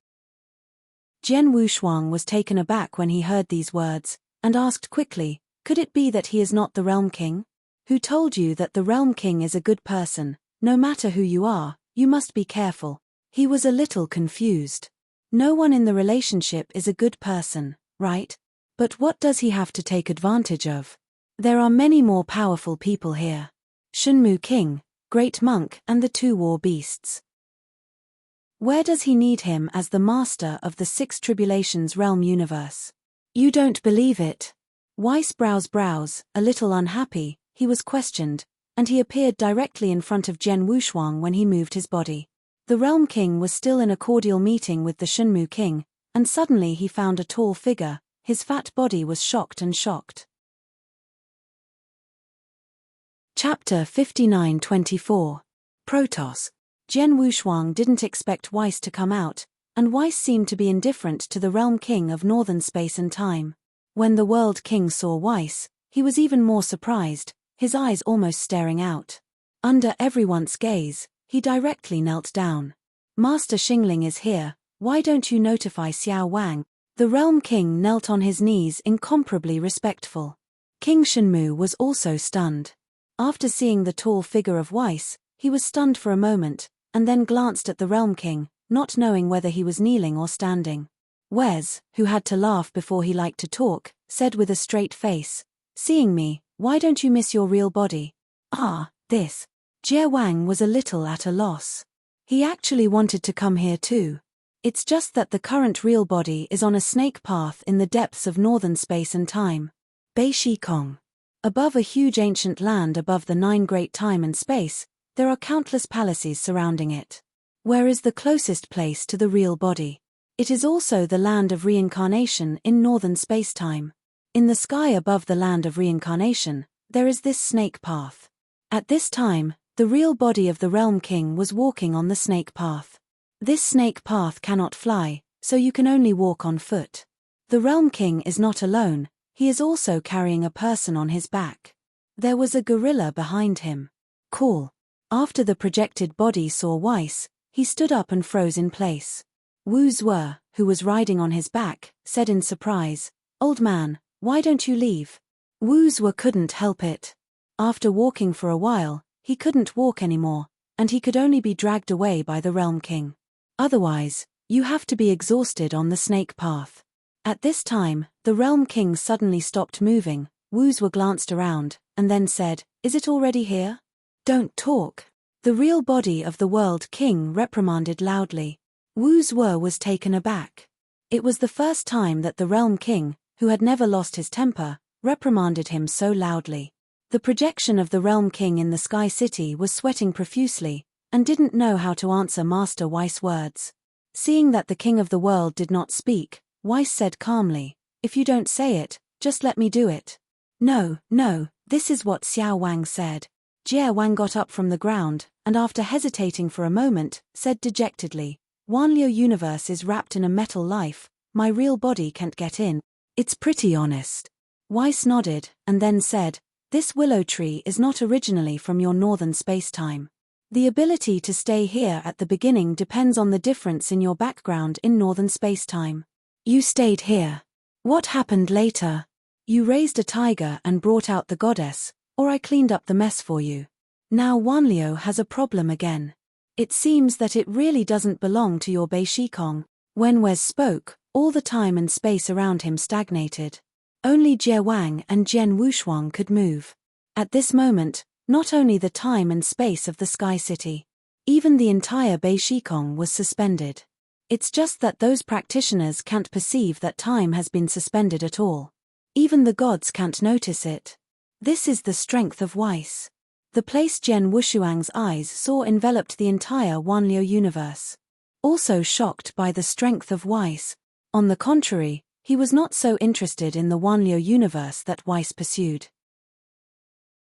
Speaker 1: Jian Wushuang was taken aback when he heard these words, and asked quickly, could it be that he is not the Realm King? Who told you that the Realm King is a good person? No matter who you are, you must be careful. He was a little confused. No one in the relationship is a good person, right? But what does he have to take advantage of? There are many more powerful people here. Shenmu King, Great Monk and the two war beasts. Where does he need him as the master of the Six Tribulations realm universe? You don't believe it. Weiss brows, a little unhappy, he was questioned, and he appeared directly in front of Jian Wushuang when he moved his body. The Realm King was still in a cordial meeting with the Shenmu King, and suddenly he found a tall figure. His fat body was shocked. Chapter 59-24. Protoss. Jian Wushuang didn't expect Weiss to come out, and Weiss seemed to be indifferent to the Realm King of Northern Space and Time. When the World King saw Weiss, he was even more surprised, his eyes almost staring out. Under everyone's gaze, he directly knelt down. Master Xingling is here, why don't you notify Xiao Wang? The Realm King knelt on his knees, incomparably respectful. King Shenmu was also stunned. After seeing the tall figure of Weiss, he was stunned for a moment, and then glanced at the Realm King, not knowing whether he was kneeling or standing. Wes, who had to laugh before he liked to talk, said with a straight face, seeing me, why don't you miss your real body? This. Jie Wang was a little at a loss. He actually wanted to come here too. It's just that the current real body is on a snake path in the depths of northern space and time. Bei Shikong. Above a huge ancient land above the 9 great time and space, there are countless palaces surrounding it. Where is the closest place to the real body? It is also the land of reincarnation in northern space-time. In the sky above the land of reincarnation, there is this snake path. At this time, the real body of the Realm King was walking on the snake path. This snake path cannot fly, so you can only walk on foot. The Realm King is not alone, he is also carrying a person on his back. There was a gorilla behind him. Cool. After the projected body saw Weiss, he stood up and froze in place. Wu Zue, who was riding on his back, said in surprise, "Old man, why don't you leave?" Wu Zue couldn't help it. After walking for a while, he couldn't walk anymore, and he could only be dragged away by the Realm King. Otherwise, you have to be exhausted on the snake path. At this time, the Realm King suddenly stopped moving. Wu Zue glanced around, and then said, "Is it already here?" "Don't talk." The real body of the World King reprimanded loudly. Wu Zue was taken aback. It was the first time that the Realm King, who had never lost his temper, reprimanded him so loudly. The projection of the Realm King in the Sky City was sweating profusely, and didn't know how to answer Master Weiss' words. Seeing that the King of the World did not speak, Weiss said calmly, "If you don't say it, just let me do it." No, this is what Xiao Wang said. Jie Wang got up from the ground, and after hesitating for a moment, said dejectedly, "Wanliu universe is wrapped in a metal life, my real body can't get in. It's pretty honest." Weiss nodded, and then said, "This willow tree is not originally from your northern space-time. The ability to stay here at the beginning depends on the difference in your background in northern space-time. You stayed here. What happened later? You raised a tiger and brought out the goddess, or I cleaned up the mess for you. Now Wanliu has a problem again. It seems that it really doesn't belong to your Beishikong." When Wes spoke, all the time and space around him stagnated. Only Jie Wang and Jian Wushuang could move. At this moment, not only the time and space of the Sky City, even the entire Beishikong was suspended. It's just that those practitioners can't perceive that time has been suspended at all. Even the gods can't notice it. This is the strength of Weiss. The place Jian Wushuang's eyes saw enveloped the entire Wanliu universe. Also shocked by the strength of Weiss, on the contrary, he was not so interested in the Wanliu universe that Weiss pursued.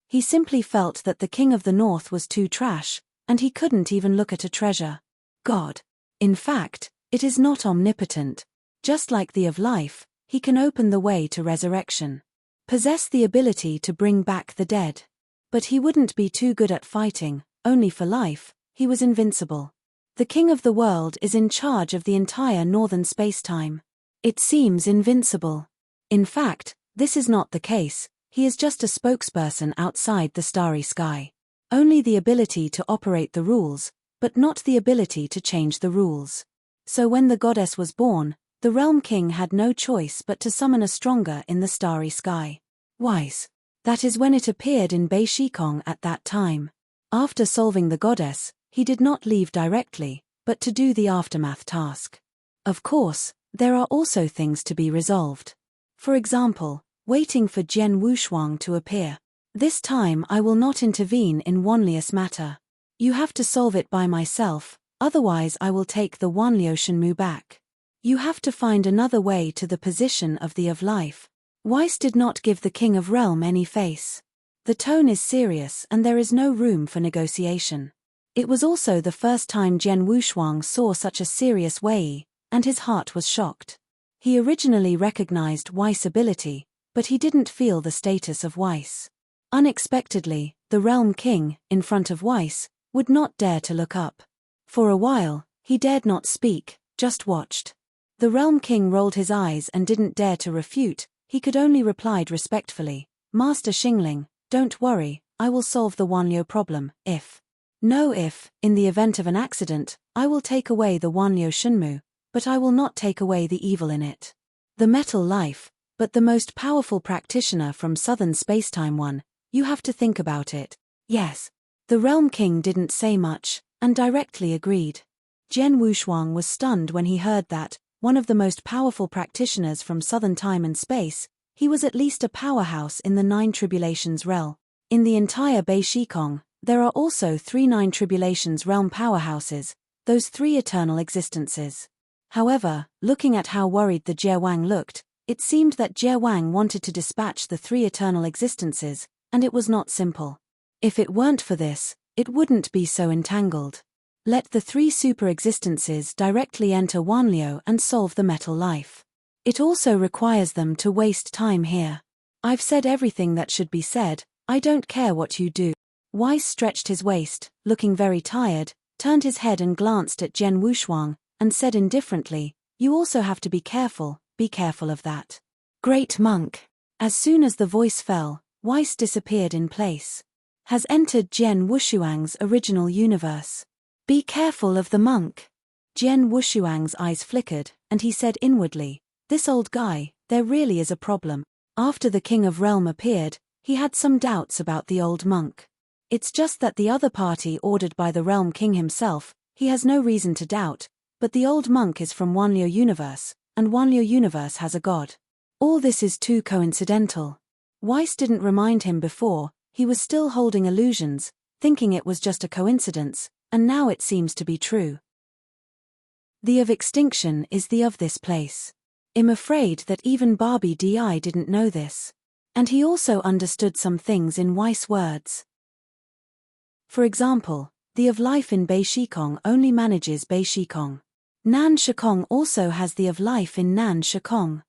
Speaker 1: He simply felt that the King of the North was too trash, and he couldn't even look at a treasure. God. In fact, it is not omnipotent. Just like the of life, he can open the way to resurrection. Possess the ability to bring back the dead. But he wouldn't be too good at fighting, only for life, he was invincible. The King of the World is in charge of the entire northern space-time. It seems invincible. In fact, this is not the case, he is just a spokesperson outside the starry sky. Only the ability to operate the rules, but not the ability to change the rules. So when the goddess was born, the Realm King had no choice but to summon a stronger in the starry sky. Weiss. That is when it appeared in Beishikong at that time. After solving the goddess, he did not leave directly, but to do the aftermath task. Of course, there are also things to be resolved. For example, waiting for Jian Wushuang to appear. This time I will not intervene in Wanliu's matter. You have to solve it by myself, otherwise I will take the Wanliu Shenmu back. You have to find another way to the position of the of life. Weiss did not give the King of Realm any face. The tone is serious and there is no room for negotiation. It was also the first time Jian Wushuang saw such a serious Wei, and his heart was shocked. He originally recognized Weiss' ability, but he didn't feel the status of Weiss. Unexpectedly, the Realm King, in front of Weiss, would not dare to look up. For a while, he dared not speak, just watched. The Realm King rolled his eyes and didn't dare to refute, he could only replied respectfully, "Master Xingling, don't worry, I will solve the Wanliu problem, if, in the event of an accident, I will take away the Wanliu Shenmu, but I will not take away the evil in it. The metal life, but the most powerful practitioner from Southern Spacetime one, you have to think about it." Yes. The Realm King didn't say much, and directly agreed. Jian Wushuang was stunned when he heard that, one of the most powerful practitioners from Southern Time and Space, He was at least a powerhouse in the Nine Tribulations realm. In the entire Bei Shikong, there are also 3 Nine Tribulations realm powerhouses, those 3 eternal existences. However, looking at how worried the Jie Wang looked, it seemed that Jie Wang wanted to dispatch the 3 eternal existences, and it was not simple. If it weren't for this, it wouldn't be so entangled. Let the 3 super existences directly enter Wanliu and solve the metal life. It also requires them to waste time here. I've said everything that should be said, I don't care what you do. Weiss stretched his waist, looking very tired, turned his head and glanced at Jian Wushuang, and said indifferently, "You also have to be careful of that. Great monk." As soon as the voice fell, Weiss disappeared in place. Has entered Jian Wushuang's original universe. Be careful of the monk. Jian Wushuang's eyes flickered, and he said inwardly, "This old guy, there really is a problem." After the King of Realm appeared, he had some doubts about the old monk. It's just that the other party ordered by the Realm King himself, he has no reason to doubt, but the old monk is from Wanliu universe, and Wanliu universe has a god. All this is too coincidental. Weiss didn't remind him before, he was still holding illusions, thinking it was just a coincidence, and now it seems to be true. The of extinction is the of this place. I'm afraid that even Barbie Di didn't know this. And he also understood some things in Weiss' words. For example, the of life in Bei Shikong only manages Bei Shikong. Nan Shikong also has the of life in Nan Shikong.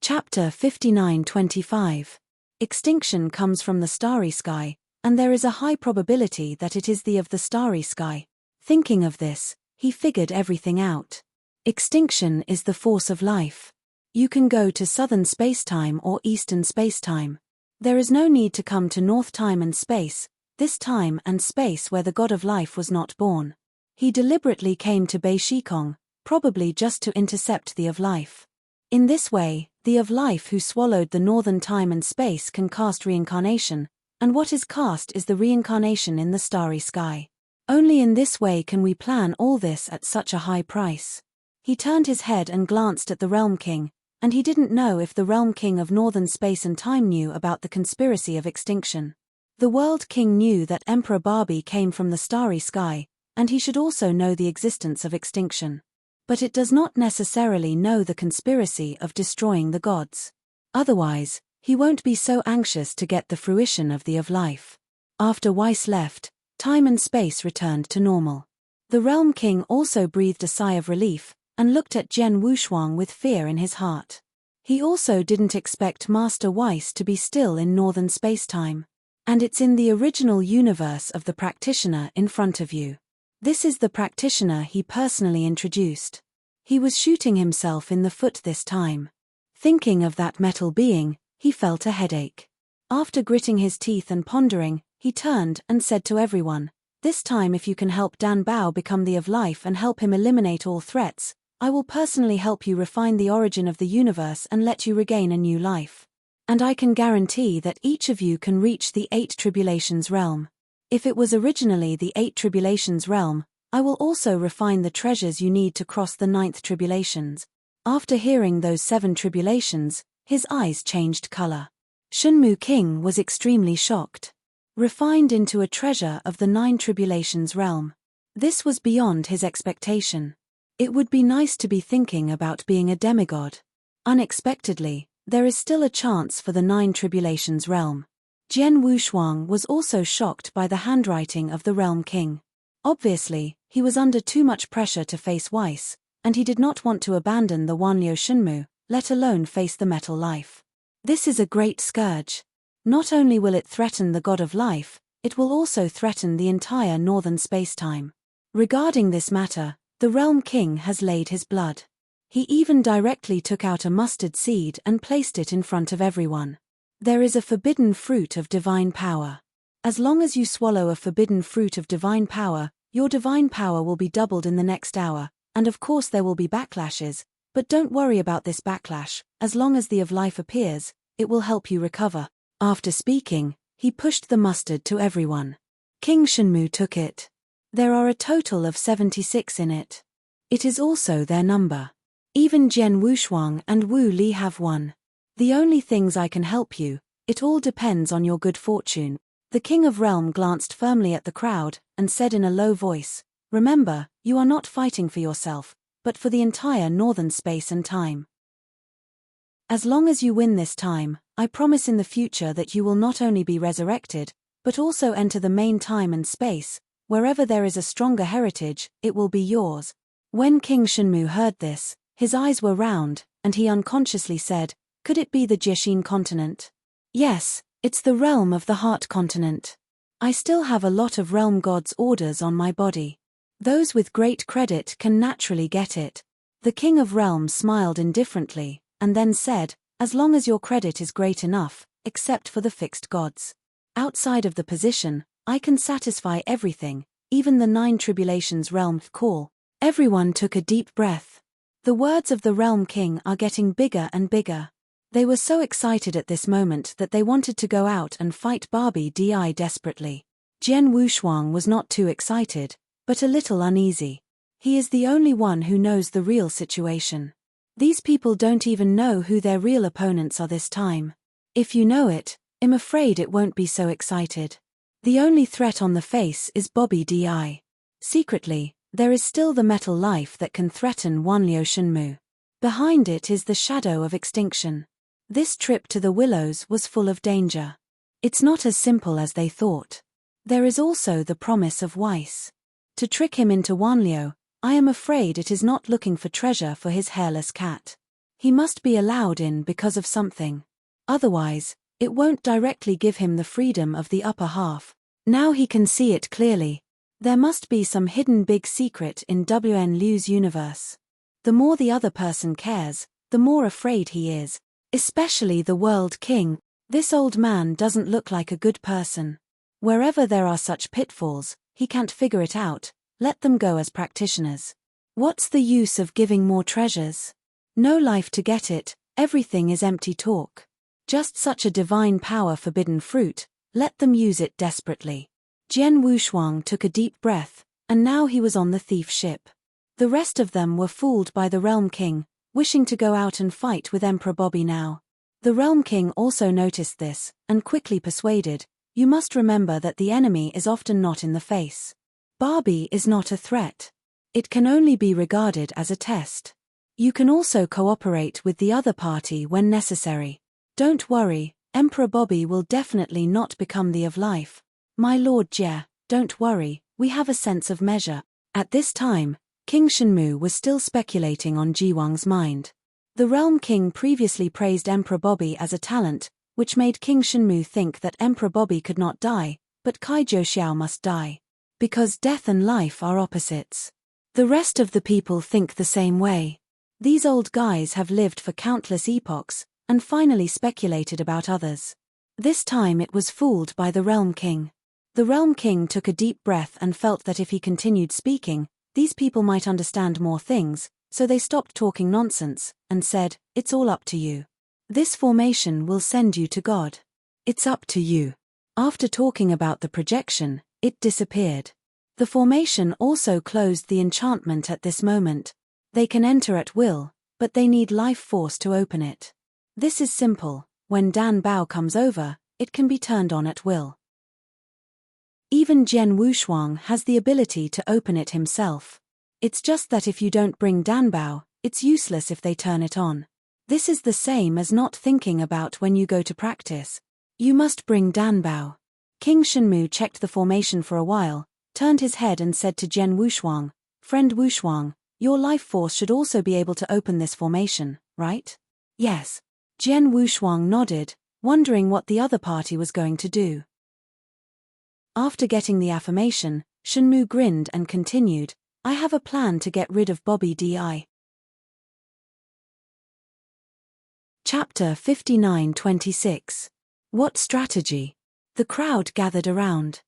Speaker 1: Chapter 59-25. Extinction comes from the starry sky, and there is a high probability that it is the of the starry sky. Thinking of this, he figured everything out. Extinction is the force of life. You can go to southern spacetime or eastern spacetime. There is no need to come to north time and space, this time and space where the god of life was not born. He deliberately came to Bei Shikong, probably just to intercept the of life. In this way, the of life who swallowed the northern time and space can cast reincarnation, and what is cast is the reincarnation in the starry sky. Only in this way can we plan all this at such a high price. He turned his head and glanced at the Realm King, and he didn't know if the Realm King of Northern Space and Time knew about the conspiracy of extinction. The World King knew that Emperor Barbie came from the starry sky, and he should also know the existence of extinction. But it does not necessarily know the conspiracy of destroying the gods. Otherwise, he won't be so anxious to get the fruition of the of life. After Weiss left, time and space returned to normal. The Realm King also breathed a sigh of relief, and looked at Jian Wushuang with fear in his heart. He also didn't expect Master Weiss to be still in northern spacetime. And it's in the original universe of the practitioner in front of you. This is the practitioner he personally introduced. He was shooting himself in the foot this time. Thinking of that metal being, he felt a headache. After gritting his teeth and pondering, he turned and said to everyone, "This time if you can help Dan Bao become the of life and help him eliminate all threats, I will personally help you refine the origin of the universe and let you regain a new life. And I can guarantee that each of you can reach the 8 Tribulations realm. If it was originally the 8 Tribulations realm, I will also refine the treasures you need to cross the 9th Tribulations." After hearing those 7 tribulations, his eyes changed color. Shunmu King was extremely shocked. Refined into a treasure of the 9 Tribulations realm. This was beyond his expectation. It would be nice to be thinking about being a demigod. Unexpectedly, there is still a chance for the 9 Tribulations realm. Jian Wushuang was also shocked by the handwriting of the Realm King. Obviously, he was under too much pressure to face Weiss, and he did not want to abandon the Wanliu Shunmu, let alone face the metal life. This is a great scourge. Not only will it threaten the god of life, it will also threaten the entire northern spacetime. Regarding this matter, the Realm King has laid his blood. He even directly took out a mustard seed and placed it in front of everyone. There is a forbidden fruit of divine power. As long as you swallow a forbidden fruit of divine power, your divine power will be doubled in the next hour, and of course there will be backlashes, but don't worry about this backlash, as long as the of life appears, it will help you recover. After speaking, he pushed the mustard to everyone. King Shunmu took it. There are a total of 76 in it. It is also their number. Even Jian Wushuang and Wu Li have won. The only things I can help you, it all depends on your good fortune. The King of Realm glanced firmly at the crowd and said in a low voice, remember, you are not fighting for yourself, but for the entire northern space and time. As long as you win this time, I promise in the future that you will not only be resurrected, but also enter the main time and space. Wherever there is a stronger heritage, it will be yours. When King Shenmu heard this, his eyes were round, and he unconsciously said, could it be the Jixin continent? Yes, it's the realm of the heart continent. I still have a lot of realm gods' orders on my body. Those with great credit can naturally get it. The King of Realms smiled indifferently, and then said, as long as your credit is great enough, except for the fixed gods. Outside of the position, I can satisfy everything, even the 9 tribulations realm call. Everyone took a deep breath. The words of the Realm King are getting bigger and bigger. They were so excited at this moment that they wanted to go out and fight Barbie Di desperately. Jian Wushuang was not too excited, but a little uneasy. He is the only one who knows the real situation. These people don't even know who their real opponents are this time. If you know it, I'm afraid it won't be so excited. The only threat on the face is Bobby Di. Secretly, there is still the metal life that can threaten Wanliu Shenmu. Behind it is the shadow of extinction. This trip to the Willows was full of danger. It's not as simple as they thought. There is also the promise of Weiss. To trick him into Wanliu, I am afraid it is not looking for treasure for his hairless cat. He must be allowed in because of something. Otherwise, it won't directly give him the freedom of the upper half. Now he can see it clearly. There must be some hidden big secret in WN Liu's universe. The more the other person cares, the more afraid he is. Especially the World King. This old man doesn't look like a good person. Wherever there are such pitfalls, he can't figure it out. Let them go as practitioners. What's the use of giving more treasures? No life to get it, everything is empty talk. Just such a divine power forbidden fruit, let them use it desperately. Jian Wushuang took a deep breath, and now he was on the thief ship. The rest of them were fooled by the Realm King, wishing to go out and fight with Emperor Bobby now. The Realm King also noticed this, and quickly persuaded, you must remember that the enemy is often not in the face. Barbie is not a threat. It can only be regarded as a test. You can also cooperate with the other party when necessary. Don't worry, Emperor Bobby will definitely not become the of life. My Lord Jie, don't worry, we have a sense of measure. At this time, King Shenmu was still speculating on Jiwang's mind. The Realm King previously praised Emperor Bobby as a talent, which made King Shenmu think that Emperor Bobby could not die, but Kai Xiao must die. Because death and life are opposites. The rest of the people think the same way. These old guys have lived for countless epochs, and finally speculated about others. This time it was fooled by the Realm King. The Realm King took a deep breath and felt that if he continued speaking, these people might understand more things, so they stopped talking nonsense, and said, it's all up to you. This formation will send you to God. It's up to you. After talking about the projection, it disappeared. The formation also closed the enchantment at this moment. They can enter at will, but they need life force to open it. This is simple. When Dan Bao comes over, it can be turned on at will. Even Jian Wushuang has the ability to open it himself. It's just that if you don't bring Dan Bao, it's useless if they turn it on. This is the same as not thinking about when you go to practice. You must bring Dan Bao. King Shenmu checked the formation for a while, turned his head and said to Jian Wushuang, Friend Wushuang, your life force should also be able to open this formation, right? Yes. Jian Wushuang nodded, wondering what the other party was going to do. After getting the affirmation, Shenmu grinned and continued, I have a plan to get rid of Bobby Di. Chapter 59-26. What strategy? The crowd gathered around.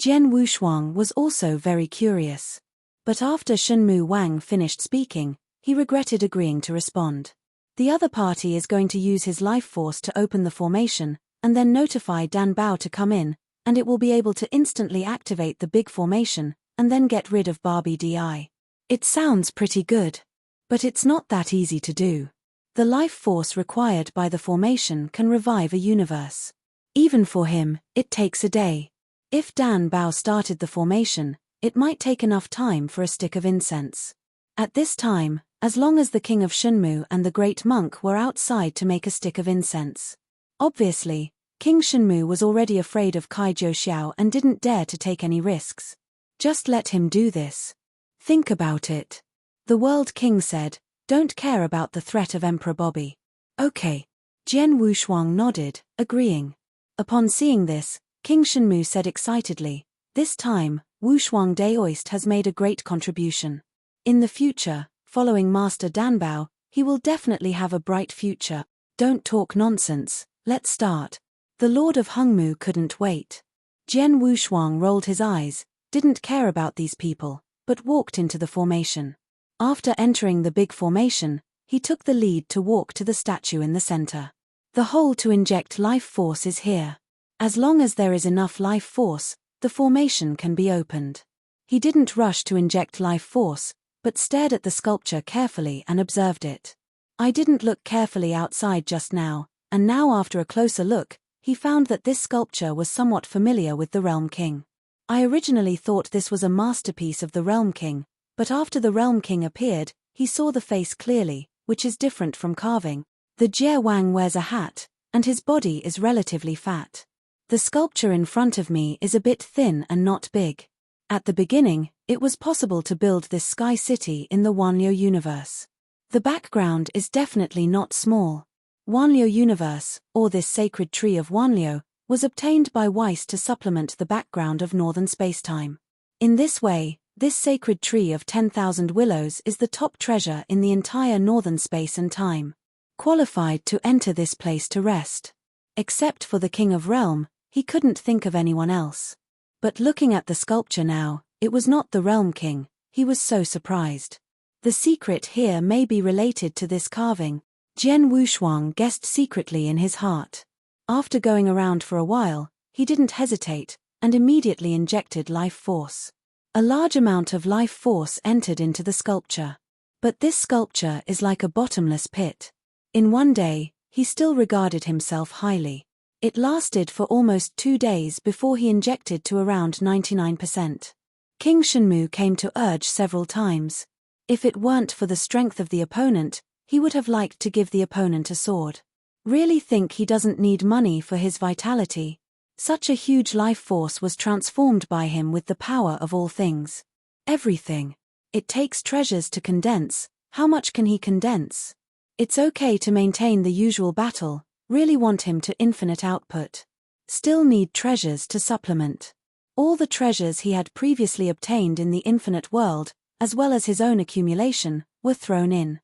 Speaker 1: Jian Wushuang was also very curious. But after Shenmu Wang finished speaking, he regretted agreeing to respond. The other party is going to use his life force to open the formation, and then notify Dan Bao to come in, and it will be able to instantly activate the big formation, and then get rid of Barbie Di. It sounds pretty good. But it's not that easy to do. The life force required by the formation can revive a universe. Even for him, it takes a day. If Dan Bao started the formation, it might take enough time for a stick of incense. At this time, as long as the king of Shenmu and the great monk were outside to make a stick of incense. Obviously, King Shenmu was already afraid of Kai Xiao and didn't dare to take any risks. Just let him do this. Think about it. The World King said, don't care about the threat of Emperor Bobby. Okay. Jian Wushuang nodded, agreeing. Upon seeing this, King Shenmu said excitedly, this time, Wushuang Daoist has made a great contribution. In the future, following Master Danbao, he will definitely have a bright future. Don't talk nonsense, let's start. The Lord of Hungmu couldn't wait. Jian Wushuang rolled his eyes, didn't care about these people, but walked into the formation. After entering the big formation, he took the lead to walk to the statue in the center. The hole to inject life force is here. As long as there is enough life force, the formation can be opened. He didn't rush to inject life force, but stared at the sculpture carefully and observed it. I didn't look carefully outside just now, and now after a closer look, he found that this sculpture was somewhat familiar with the Realm King. I originally thought this was a masterpiece of the Realm King, but after the Realm King appeared, he saw the face clearly, which is different from carving. The Jie Wang wears a hat, and his body is relatively fat. The sculpture in front of me is a bit thin and not big. At the beginning, it was possible to build this sky city in the Wanliu universe. The background is definitely not small. Wanliu universe, or this sacred tree of Wanliu, was obtained by Weiss to supplement the background of northern spacetime. In this way, this sacred tree of 10,000 willows is the top treasure in the entire northern space and time. Qualified to enter this place to rest. Except for the King of Realm, he couldn't think of anyone else. But looking at the sculpture now, it was not the Realm King, he was so surprised. The secret here may be related to this carving, Jian Wushuang guessed secretly in his heart. After going around for a while, he didn't hesitate, and immediately injected life force. A large amount of life force entered into the sculpture. But this sculpture is like a bottomless pit. In one day, he still regarded himself highly. It lasted for almost 2 days before he injected to around 99%. King Shenmu came to urge several times. If it weren't for the strength of the opponent, he would have liked to give the opponent a sword. Really think he doesn't need money for his vitality. Such a huge life force was transformed by him with the power of all things. Everything. It takes treasures to condense. How much can he condense? It's okay to maintain the usual battle. Really want him to infinite output. Still need treasures to supplement. All the treasures he had previously obtained in the infinite world, as well as his own accumulation, were thrown in.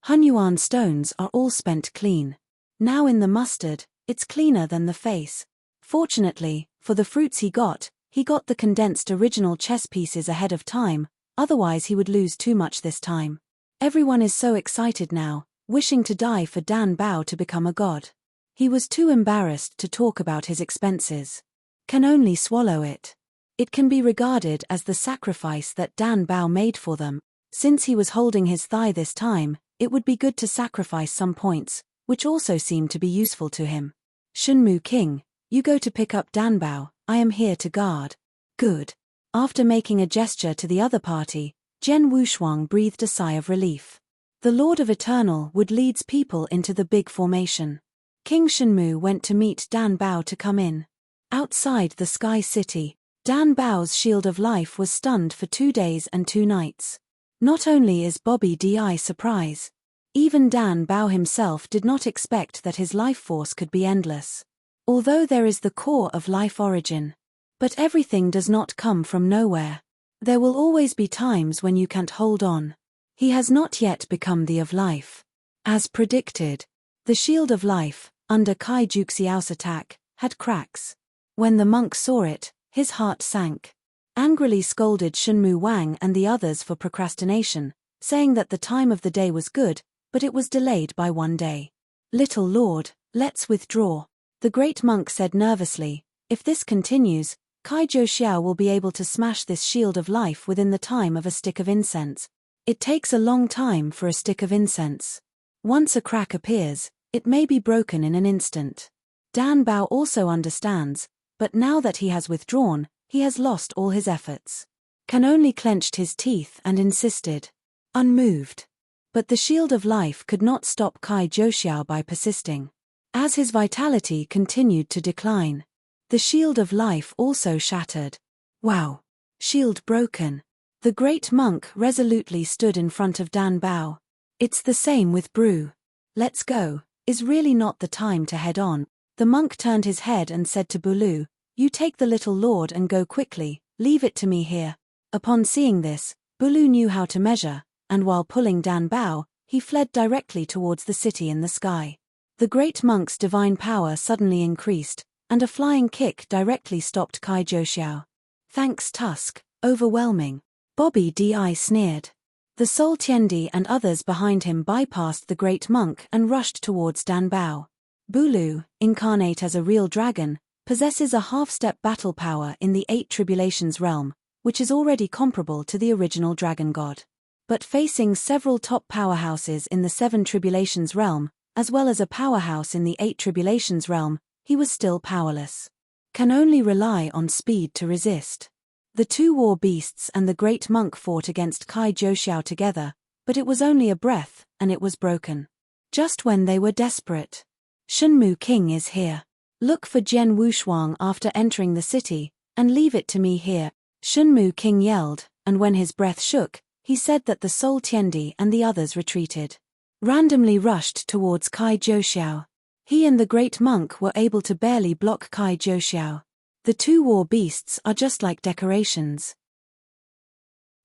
Speaker 1: Hunyuan stones are all spent clean. Now in the mustard, it's cleaner than the face. Fortunately, for the fruits he got the condensed original chess pieces ahead of time, otherwise he would lose too much this time. Everyone is so excited now, wishing to die for Dan Bao to become a god. He was too embarrassed to talk about his expenses. Can only swallow it. It can be regarded as the sacrifice that Dan Bao made for them. Since he was holding his thigh this time, it would be good to sacrifice some points, which also seemed to be useful to him. Shenmu King, you go to pick up Dan Bao, I am here to guard. Good. After making a gesture to the other party, Jian Wushuang breathed a sigh of relief. The Lord of Eternal would leads people into the big formation. King Shenmu went to meet Dan Bao to come in. Outside the Sky City, Dan Bao's shield of life was stunned for 2 days and 2 nights. Not only is Bobby Di surprise, even Dan Bao himself did not expect that his life force could be endless. Although there is the core of life origin. But everything does not come from nowhere. There will always be times when you can't hold on. He has not yet become the of life. As predicted, the shield of life, under Kai Juxiao's attack, had cracks. When the monk saw it, his heart sank. Angrily scolded Shenmu Wang and the others for procrastination, saying that the time of the day was good, but it was delayed by 1 day. Little Lord, let's withdraw. The great monk said nervously, if this continues, Kai Xiao will be able to smash this shield of life within the time of a stick of incense. It takes a long time for a stick of incense. Once a crack appears, it may be broken in an instant. Dan Bao also understands, but now that he has withdrawn, he has lost all his efforts. Can only clenched his teeth and insisted. Unmoved. But the shield of life could not stop Kai Joxiao by persisting. As his vitality continued to decline, the shield of life also shattered. Wow! Shield broken. The great monk resolutely stood in front of Dan Bao. It's the same with Brew. Let's go, is really not the time to head on. The monk turned his head and said to Bulu, "You take the little lord and go quickly, leave it to me here." Upon seeing this, Bulu knew how to measure, and while pulling Dan Bao, he fled directly towards the city in the sky. The great monk's divine power suddenly increased, and a flying kick directly stopped Kai Joxiao. Thanks Tusk, overwhelming. Bobby Di sneered. The Soul Tiendi and others behind him bypassed the great monk and rushed towards Dan Bao. Bulu, incarnate as a real dragon, possesses a half-step battle power in the 8 Tribulations realm, which is already comparable to the original dragon god. But facing several top powerhouses in the 7 Tribulations realm, as well as a powerhouse in the 8 Tribulations realm, he was still powerless. Can only rely on speed to resist. The 2 war beasts and the great monk fought against Kai Joxiao together, but it was only a breath, and it was broken. Just when they were desperate. Shenmu King is here. Look for Jian Wushuang after entering the city, and leave it to me here. Shenmu King yelled, and when his breath shook, he said that the Soul Tiendi and the others retreated. Randomly rushed towards Kai Joxiao. He and the great monk were able to barely block Kai Joxiao. The 2 war beasts are just like decorations.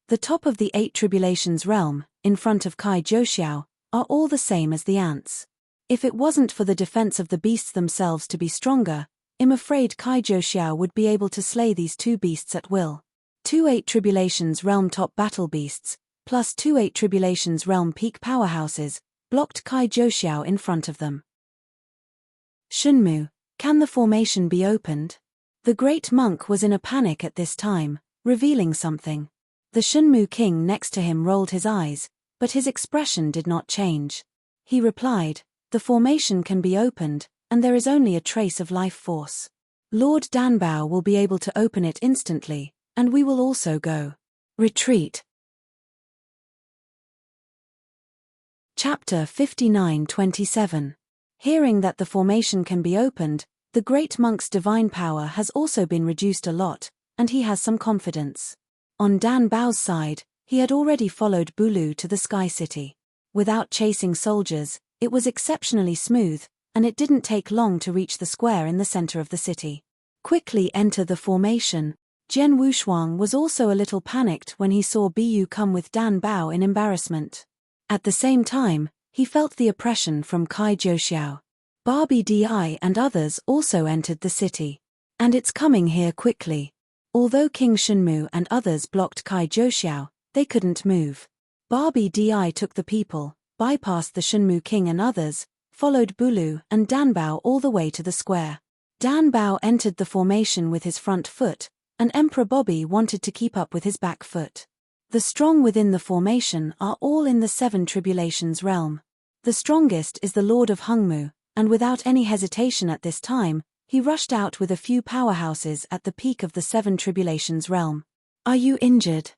Speaker 1: The top of the 8 Tribulations realm, in front of Kai Joxiao, are all the same as the ants. If it wasn't for the defense of the beasts themselves to be stronger, I'm afraid Kai Joxiao would be able to slay these 2 beasts at will. 2 8 Tribulations realm top battle beasts, plus 2 8 Tribulations realm peak powerhouses, blocked Kai Joxiao in front of them. Shenmu, can the formation be opened? The great monk was in a panic at this time, revealing something. The Shenmu King next to him rolled his eyes, but his expression did not change. He replied, "The formation can be opened, and there is only a trace of life force. Lord Danbao will be able to open it instantly, and we will also go. Retreat." Chapter 59-27. Hearing that the formation can be opened, the great monk's divine power has also been reduced a lot, and he has some confidence. On Dan Bao's side, he had already followed Bulu to the Sky City. Without chasing soldiers, it was exceptionally smooth, and it didn't take long to reach the square in the center of the city. Quickly enter the formation. Jian Wushuang was also a little panicked when he saw Bu come with Dan Bao in embarrassment. At the same time, he felt the oppression from Kai Joxiao. Barbie Di and others also entered the city. And it's coming here quickly. Although King Shenmu and others blocked Kai Joxiao, they couldn't move. Barbie Di took the people, bypassed the Shenmu King and others, followed Bulu and Danbao all the way to the square. Danbao entered the formation with his front foot, and Emperor Bobby wanted to keep up with his back foot. The strong within the formation are all in the 7 Tribulations realm. The strongest is the Lord of Hungmu, and without any hesitation at this time, he rushed out with a few powerhouses at the peak of the 7 Tribulations realm. "Are you injured?"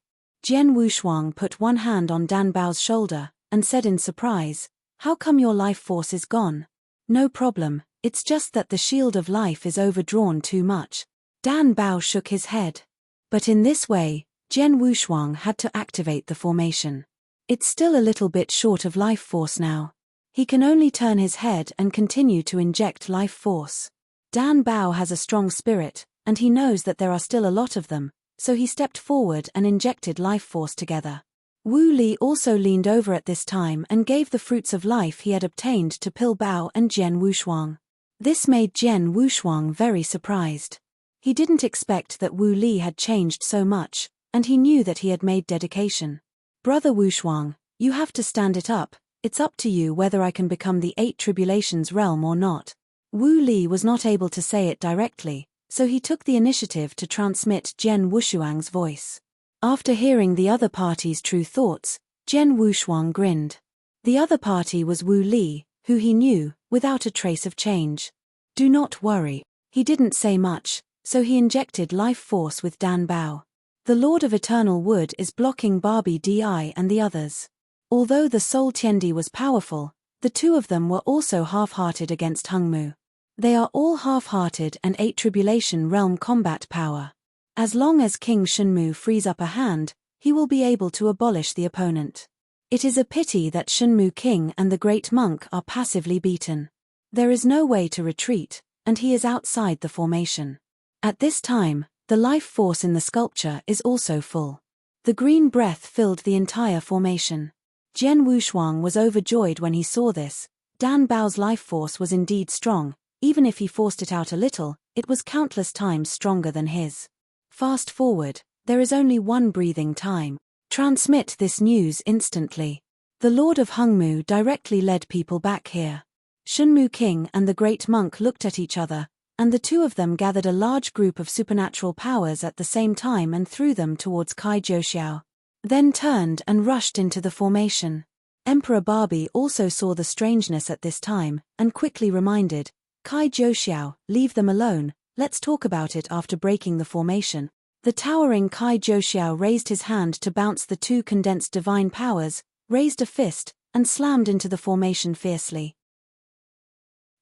Speaker 1: Jian Wushuang put one hand on Dan Bao's shoulder, and said in surprise, "How come your life force is gone?" "No problem, it's just that the shield of life is overdrawn too much." Dan Bao shook his head. But in this way, Jian Wushuang had to activate the formation. It's still a little bit short of life force now. He can only turn his head and continue to inject life force. Dan Bao has a strong spirit, and he knows that there are still a lot of them, so he stepped forward and injected life force together. Wu Li also leaned over at this time and gave the fruits of life he had obtained to Pil Bao and Jian Wushuang. This made Jian Wushuang very surprised. He didn't expect that Wu Li had changed so much, and he knew that he had made dedication. "Brother Wushuang, you have to stand it up. It's up to you whether I can become the 8 Tribulations realm or not." Wu Li was not able to say it directly, so he took the initiative to transmit Jian Wushuang's voice. After hearing the other party's true thoughts, Jian Wushuang grinned. The other party was Wu Li, who he knew, without a trace of change. Do not worry. He didn't say much, so he injected life force with Dan Bao. The Lord of Eternal Wood is blocking Barbie Di and the others. Although the Soul Tiendi was powerful, the two of them were also half-hearted against Hungmu. They are all half-hearted and 8 Tribulation Realm combat power. As long as King Shenmu frees up a hand, he will be able to abolish the opponent. It is a pity that Shenmu King and the Great Monk are passively beaten. There is no way to retreat, and he is outside the formation. At this time, the life force in the sculpture is also full. The green breath filled the entire formation. Jian Wushuang was overjoyed when he saw this. Dan Bao's life force was indeed strong. Even if he forced it out a little, it was countless times stronger than his. Fast forward, there is only one breathing time. Transmit this news instantly. The Lord of Hungmu directly led people back here. Shenmu King and the Great Monk looked at each other, and the two of them gathered a large group of supernatural powers at the same time and threw them towards Kai Jiuxiao. Then turned and rushed into the formation. Emperor Barbie also saw the strangeness at this time, and quickly reminded, Kai Jiuxiao, leave them alone, let's talk about it after breaking the formation. The towering Kai Jiuxiao raised his hand to bounce the two condensed divine powers, raised a fist, and slammed into the formation fiercely.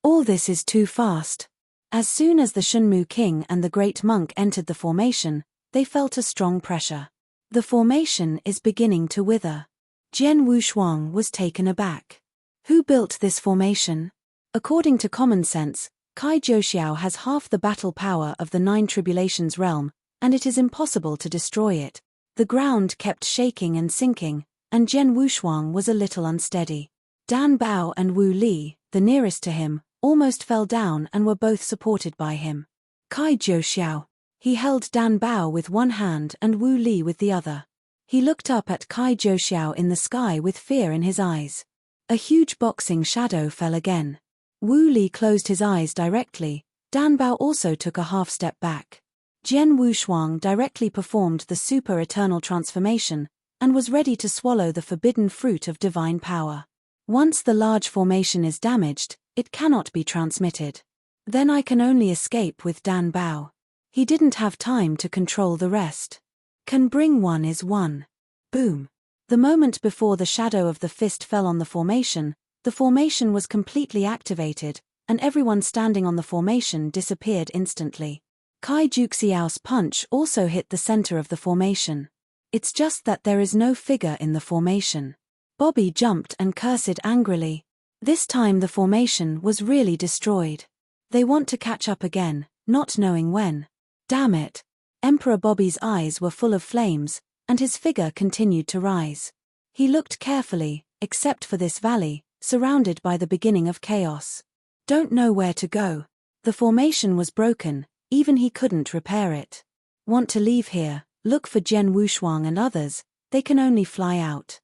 Speaker 1: All this is too fast. As soon as the Shenmu King and the Great Monk entered the formation, they felt a strong pressure. The formation is beginning to wither. Jian Wushuang was taken aback. Who built this formation? According to common sense, Kai Jiuxiao has half the battle power of the 9 Tribulations realm, and it is impossible to destroy it. The ground kept shaking and sinking, and Jian Wushuang was a little unsteady. Dan Bao and Wu Li, the nearest to him, almost fell down and were both supported by him. Kai Jiuxiao. He held Dan Bao with one hand and Wu Li with the other. He looked up at Kai Jiuxiao in the sky with fear in his eyes. A huge boxing shadow fell again. Wu Li closed his eyes directly. Dan Bao also took a half step back. Jian Wushuang directly performed the super eternal transformation, and was ready to swallow the forbidden fruit of divine power. Once the large formation is damaged, it cannot be transmitted. Then I can only escape with Dan Bao. He didn't have time to control the rest. Can bring one is one. Boom. The moment before the shadow of the fist fell on the formation was completely activated, and everyone standing on the formation disappeared instantly. Kai Jiuxiao's punch also hit the center of the formation. It's just that there is no figure in the formation. Bobby jumped and cursed angrily. This time the formation was really destroyed. They want to catch up again, not knowing when. Damn it. Emperor Bobby's eyes were full of flames, and his figure continued to rise. He looked carefully, except for this valley, surrounded by the beginning of chaos. Don't know where to go. The formation was broken, even he couldn't repair it. Want to leave here, look for Jian Wushuang and others, they can only fly out.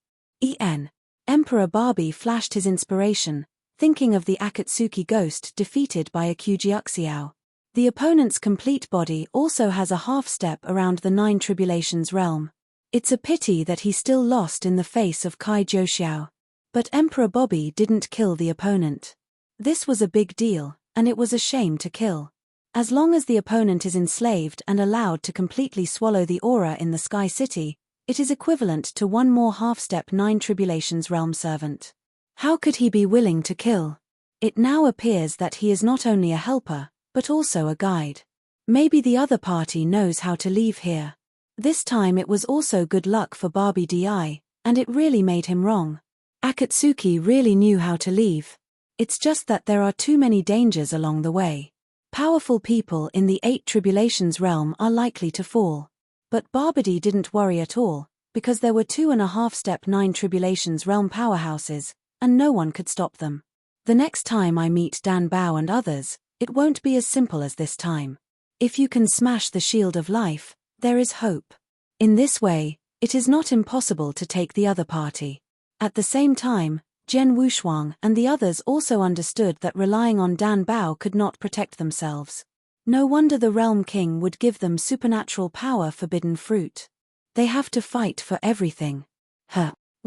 Speaker 1: Emperor Barbie flashed his inspiration, thinking of the Akatsuki ghost defeated by a Kujiuxiao. The opponent's complete body also has a half-step around the 9 Tribulations realm. It's a pity that he still lost in the face of Kai Jiuxiao. But Emperor Bobby didn't kill the opponent. This was a big deal, and it was a shame to kill. As long as the opponent is enslaved and allowed to completely swallow the aura in the Sky City, it is equivalent to one more half-step 9 Tribulations realm servant. How could he be willing to kill? It now appears that he is not only a helper, but also a guide. Maybe the other party knows how to leave here. This time it was also good luck for Barbie Di, and it really made him wrong. Akatsuki really knew how to leave. It's just that there are too many dangers along the way. Powerful people in the 8 Tribulations realm are likely to fall. But Barbie didn't worry at all, because there were 2.5-step 9 Tribulations realm powerhouses, and no one could stop them. The next time I meet Dan Bao and others, it won't be as simple as this time. If you can smash the shield of life, there is hope. In this way, it is not impossible to take the other party. At the same time, Jian Wushuang and the others also understood that relying on Dan Bao could not protect themselves. No wonder the Realm King would give them supernatural power forbidden fruit. They have to fight for everything.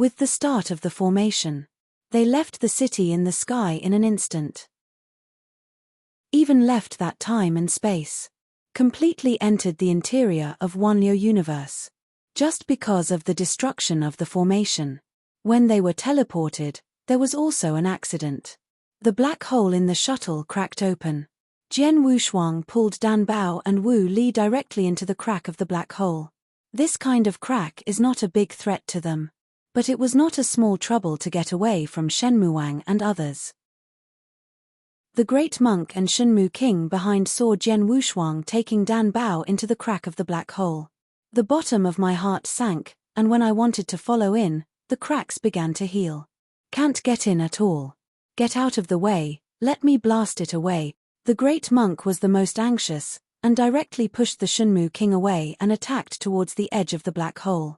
Speaker 1: With the start of the formation, they left the city in the sky in an instant. Even left that time and space. Completely entered the interior of Wanliu universe. Just because of the destruction of the formation. When they were teleported, there was also an accident. The black hole in the shuttle cracked open. Jian Wushuang pulled Dan Bao and Wu Li directly into the crack of the black hole. This kind of crack is not a big threat to them. But it was not a small trouble to get away from Shenmu Wang and others. The great monk and Shenmu King behind saw Jian Wushuang taking Dan Bao into the crack of the black hole. The bottom of my heart sank, and when I wanted to follow in, the cracks began to heal. Can't get in at all. Get out of the way, let me blast it away. The great monk was the most anxious, and directly pushed the Shenmu King away and attacked towards the edge of the black hole.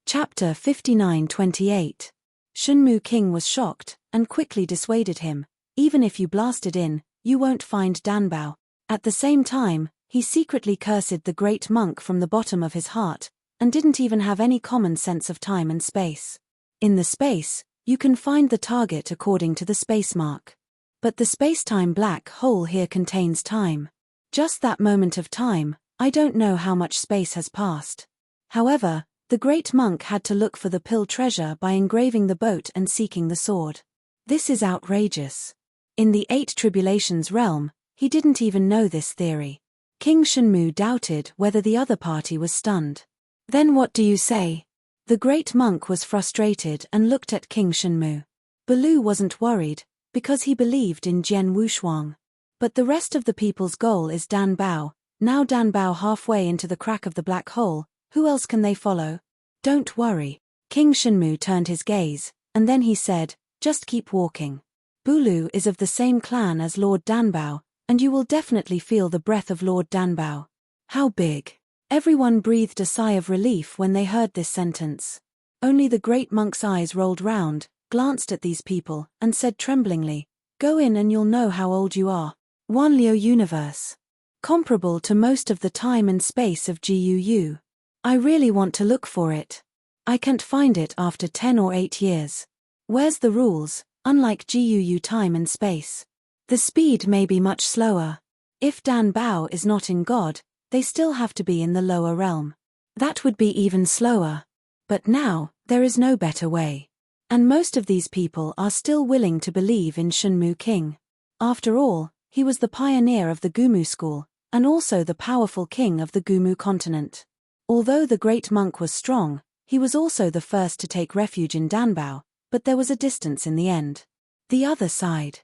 Speaker 1: Chapter 59-28. Shenmu King was shocked, and quickly dissuaded him. Even if you blasted in, you won't find Danbao. At the same time, he secretly cursed the great monk from the bottom of his heart, and didn't even have any common sense of time and space. In the space, you can find the target according to the space mark. But the space-time black hole here contains time. Just that moment of time, I don't know how much space has passed. However, the great monk had to look for the pill treasure by engraving the boat and seeking the sword. This is outrageous. In the 8 Tribulations realm, he didn't even know this theory. King Shenmu doubted whether the other party was stunned. Then what do you say? The great monk was frustrated and looked at King Shenmu. Baloo wasn't worried, because he believed in Jian Wushuang. But the rest of the people's goal is Dan Bao. Now Dan Bao halfway into the crack of the black hole, who else can they follow? Don't worry. King Shenmu turned his gaze, and then he said, just keep walking. Bulu is of the same clan as Lord Danbao, and you will definitely feel the breath of Lord Danbao. How big? Everyone breathed a sigh of relief when they heard this sentence. Only the great monk's eyes rolled round, glanced at these people, and said tremblingly, go in and you'll know how old you are. Wanliu universe. Comparable to most of the time and space of GUU. I really want to look for it. I can't find it after 10 or 8 years. Where's the rules, unlike GUU time and space? The speed may be much slower. If Dan Bao is not in God, they still have to be in the lower realm. That would be even slower. But now, there is no better way. And most of these people are still willing to believe in Shenmu King. After all, he was the pioneer of the Gumu school, and also the powerful king of the Gumu continent. Although the great monk was strong, he was also the first to take refuge in Danbao, but there was a distance in the end. The other side.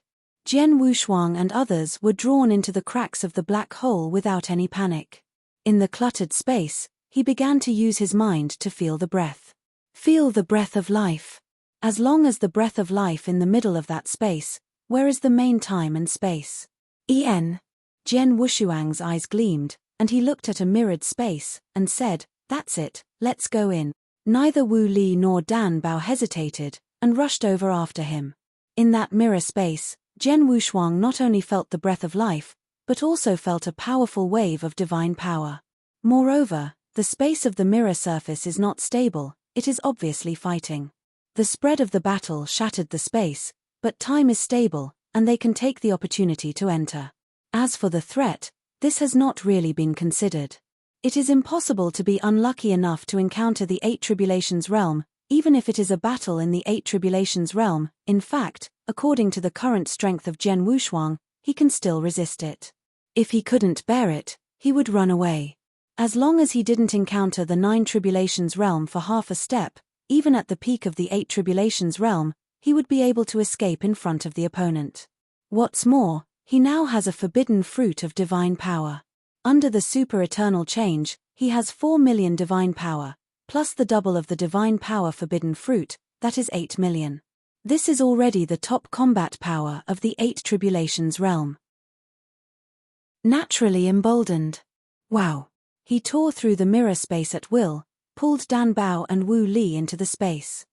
Speaker 1: Jian Wushuang and others were drawn into the cracks of the black hole without any panic. In the cluttered space, he began to use his mind to feel the breath. Feel the breath of life. As long as the breath of life in the middle of that space, where is the main time and space? Jian Wushuang's eyes gleamed, and he looked at a mirrored space, and said, that's it, let's go in. Neither Wu Li nor Dan Bao hesitated, and rushed over after him. In that mirror space, Jian Wushuang not only felt the breath of life, but also felt a powerful wave of divine power. Moreover, the space of the mirror surface is not stable, it is obviously fighting. The spread of the battle shattered the space, but time is stable, and they can take the opportunity to enter. As for the threat, this has not really been considered. It is impossible to be unlucky enough to encounter the 8 Tribulations realm, even if it is a battle in the 8 Tribulations realm. In fact, according to the current strength of Jian Wushuang, he can still resist it. If he couldn't bear it, he would run away. As long as he didn't encounter the 9 Tribulations realm for half a step, even at the peak of the 8 Tribulations realm, he would be able to escape in front of the opponent. What's more, he now has a forbidden fruit of divine power. Under the super-eternal change, he has 4 million divine power, plus the double of the divine power forbidden fruit, that is 8 million. This is already the top combat power of the 8 Tribulations realm. Naturally emboldened. Wow. He tore through the mirror space at will, pulled Dan Bao and Wu Li into the space.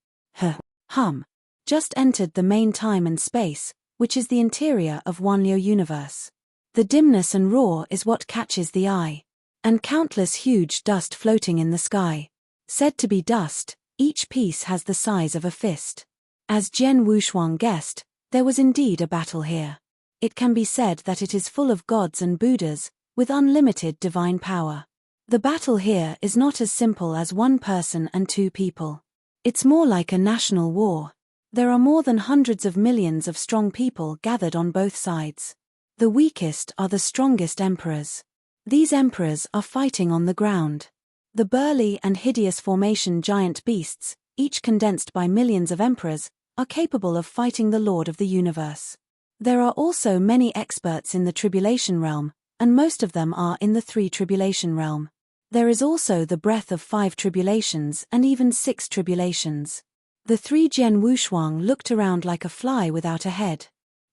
Speaker 1: Just entered the main time and space, which is the interior of Wanliu universe. The dimness and roar is what catches the eye. and countless huge dust floating in the sky. Said to be dust, each piece has the size of a fist. As Jian Wushuang guessed, there was indeed a battle here. It can be said that it is full of gods and Buddhas, with unlimited divine power. The battle here is not as simple as one person and two people. It's more like a national war. There are more than hundreds of millions of strong people gathered on both sides. The weakest are the strongest emperors. These emperors are fighting on the ground. The burly and hideous formation giant beasts, each condensed by millions of emperors, are capable of fighting the Lord of the universe. There are also many experts in the tribulation realm, and most of them are in the 3 tribulation realm. There is also the breath of 5 tribulations and even 6 tribulations. The 3 Jian Wushuang looked around like a fly without a head.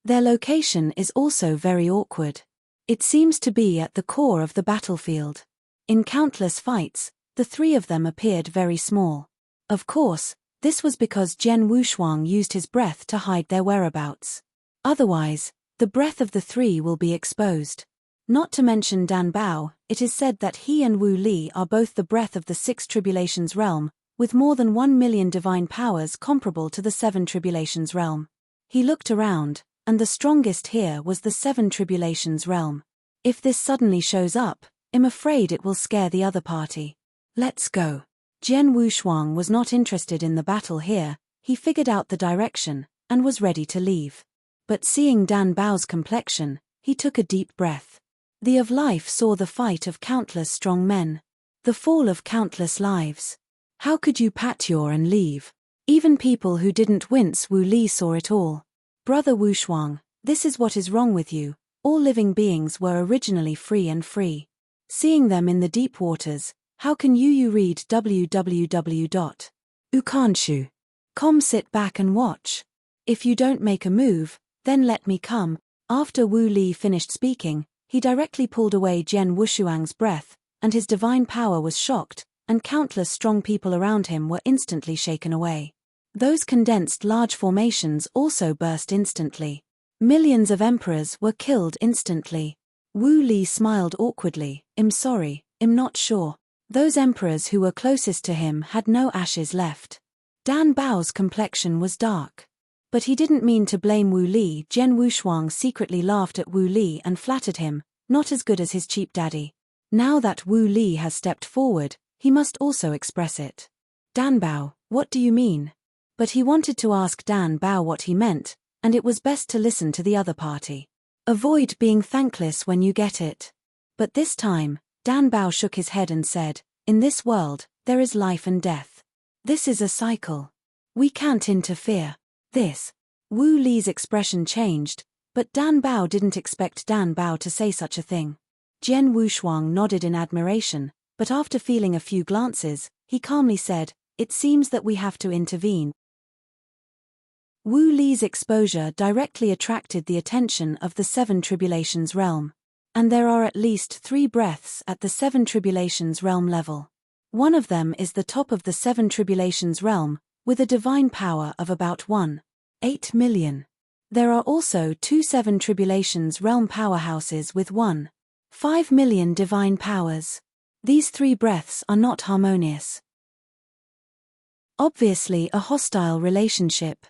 Speaker 1: Their location is also very awkward. It seems to be at the core of the battlefield. In countless fights, the 3 of them appeared very small. Of course, this was because Jian Wushuang used his breath to hide their whereabouts. Otherwise, the breath of the 3 will be exposed. Not to mention Dan Bao, it is said that he and Wu Li are both the breath of the 6 tribulations realm, with more than 1 million divine powers comparable to the 7 tribulations realm. He looked around, and the strongest here was the 7 tribulations realm. If this suddenly shows up, I'm afraid it will scare the other party. Let's go. Jian Wushuang was not interested in the battle here, he figured out the direction, and was ready to leave. But seeing Dan Bao's complexion, he took a deep breath. The of life saw the fight of countless strong men. The fall of countless lives. How could you pat your and leave? Even people who didn't wince Wu Li saw it all. Brother Wushuang, this is what is wrong with you. All living beings were originally free and free. Seeing them in the deep waters, how can you read www.ukanshu.com? Sit back and watch. If you don't make a move, then let me come. After Wu Li finished speaking, he directly pulled away Jian Wushuang's breath, and his divine power was shocked, and countless strong people around him were instantly shaken away. Those condensed large formations also burst instantly. Millions of emperors were killed instantly. Wu Li smiled awkwardly. I'm sorry, I'm not sure. Those emperors who were closest to him had no ashes left. Dan Bao's complexion was dark. But he didn't mean to blame Wu Li. Jian Wushuang secretly laughed at Wu Li and flattered him, not as good as his cheap daddy. Now that Wu Li has stepped forward, he must also express it. Dan Bao, what do you mean? But he wanted to ask Dan Bao what he meant, and it was best to listen to the other party. Avoid being thankless when you get it. But this time, Dan Bao shook his head and said, in this world, there is life and death. This is a cycle. We can't interfere. This. Wu Li's expression changed, but Dan Bao didn't expect Dan Bao to say such a thing. Jian Wushuang nodded in admiration, but after feeling a few glances, he calmly said, it seems that we have to intervene. Wu Li's exposure directly attracted the attention of the 7 tribulations realm. And there are at least 3 breaths at the 7 tribulations realm level. One of them is the top of the 7 tribulations realm, with a divine power of about 1.8 million. There are also 2 7 tribulations realm powerhouses with 1.5 million divine powers. These 3 breaths are not harmonious. Obviously a hostile relationship.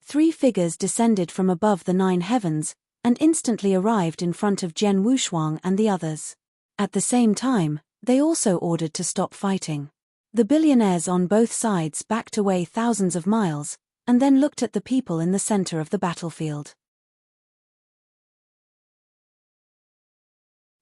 Speaker 1: 3 figures descended from above the 9 heavens, and instantly arrived in front of Jian Wushuang and the others. At the same time, they also ordered to stop fighting. The billionaires on both sides backed away thousands of miles, and then looked at the people in the center of the battlefield.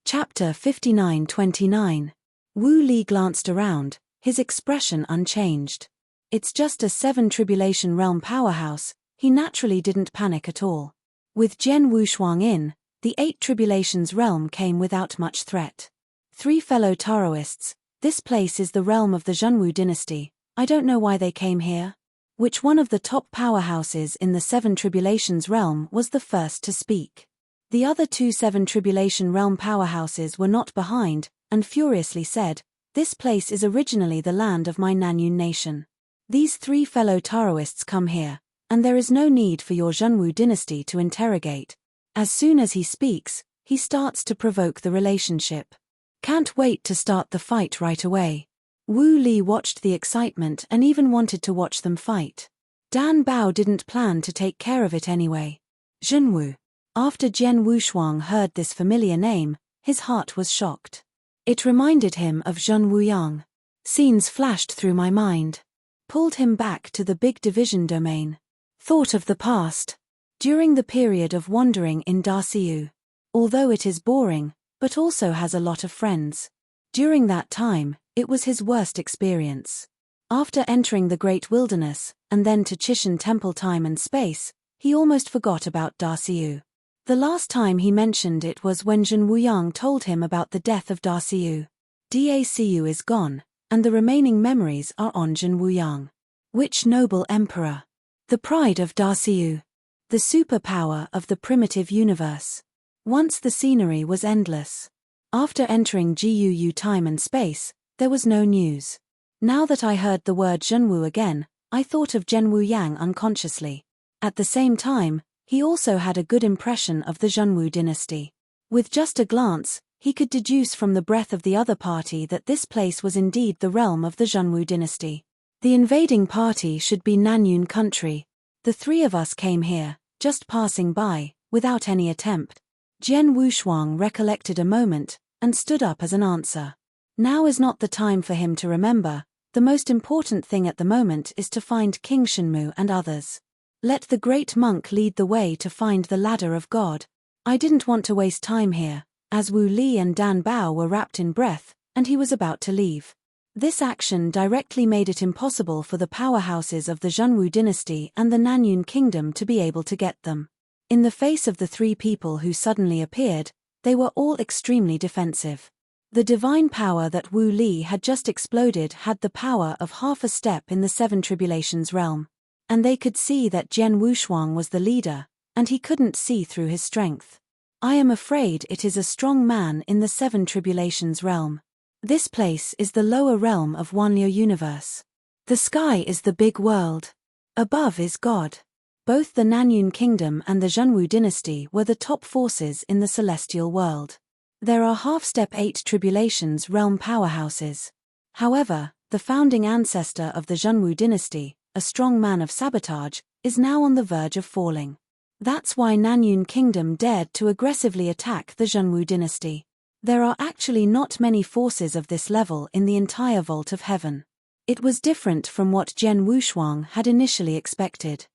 Speaker 1: Chapter 59-29. Wu Li glanced around, his expression unchanged. It's just a 7 tribulation realm powerhouse, he naturally didn't panic at all. With Jian Wushuang in, the 8 tribulations realm came without much threat. 3 fellow Taoists, this place is the realm of the Zhenwu dynasty, I don't know why they came here. Which one of the top powerhouses in the 7 tribulations realm was the first to speak? The other 2 7 tribulation realm powerhouses were not behind, and furiously said, this place is originally the land of my Nanyun nation. These 3 fellow Taoists come here, and there is no need for your Zhenwu dynasty to interrogate. As soon as he speaks, he starts to provoke the relationship. Can't wait to start the fight right away. Wu Li watched the excitement and even wanted to watch them fight. Dan Bao didn't plan to take care of it anyway. Zhenwu. After Jian Wushuang heard this familiar name, his heart was shocked. It reminded him of Zhen Wuyang. Scenes flashed through my mind. Pulled him back to the big division domain. Thought of the past. During the period of wandering in Darciu. Although it is boring, but also has a lot of friends. During that time, it was his worst experience. After entering the Great Wilderness, and then to Chishan Temple time and space, he almost forgot about Darciu. The last time he mentioned it was when Zhen Wuyang told him about the death of Darciu. Dacu is gone, and the remaining memories are on Zhen Wuyang. Which noble emperor? The pride of Darciu. The superpower of the primitive universe. Once the scenery was endless. After entering Guu time and space, there was no news. Now that I heard the word Zhenwu again, I thought of Zhen Wuyang unconsciously. At the same time, he also had a good impression of the Zhenwu dynasty. With just a glance, he could deduce from the breath of the other party that this place was indeed the realm of the Zhenwu dynasty. The invading party should be Nanyun country. The three of us came here, just passing by, without any attempt. Jian Wushuang recollected a moment, and stood up as an answer. Now is not the time for him to remember. The most important thing at the moment is to find King Shenmu and others. Let the great monk lead the way to find the ladder of God. I didn't want to waste time here, as Wu Li and Dan Bao were wrapped in breath, and he was about to leave. This action directly made it impossible for the powerhouses of the Zhenwu dynasty and the Nanyun kingdom to be able to get them. In the face of the three people who suddenly appeared, they were all extremely defensive. The divine power that Wu Li had just exploded had the power of half a step in the Seven Tribulations realm. And they could see that Jian Wushuang was the leader, and he couldn't see through his strength. I am afraid it is a strong man in the Seven Tribulations realm. This place is the lower realm of Wanliu universe. The sky is the big world. Above is God. Both the Nanyun kingdom and the Zhenwu dynasty were the top forces in the celestial world. There are half-step 8 tribulations realm powerhouses. However, the founding ancestor of the Zhenwu dynasty, a strong man of sabotage, is now on the verge of falling. That's why Nanyun kingdom dared to aggressively attack the Zhenwu dynasty. There are actually not many forces of this level in the entire vault of heaven. It was different from what Jian Wushuang had initially expected.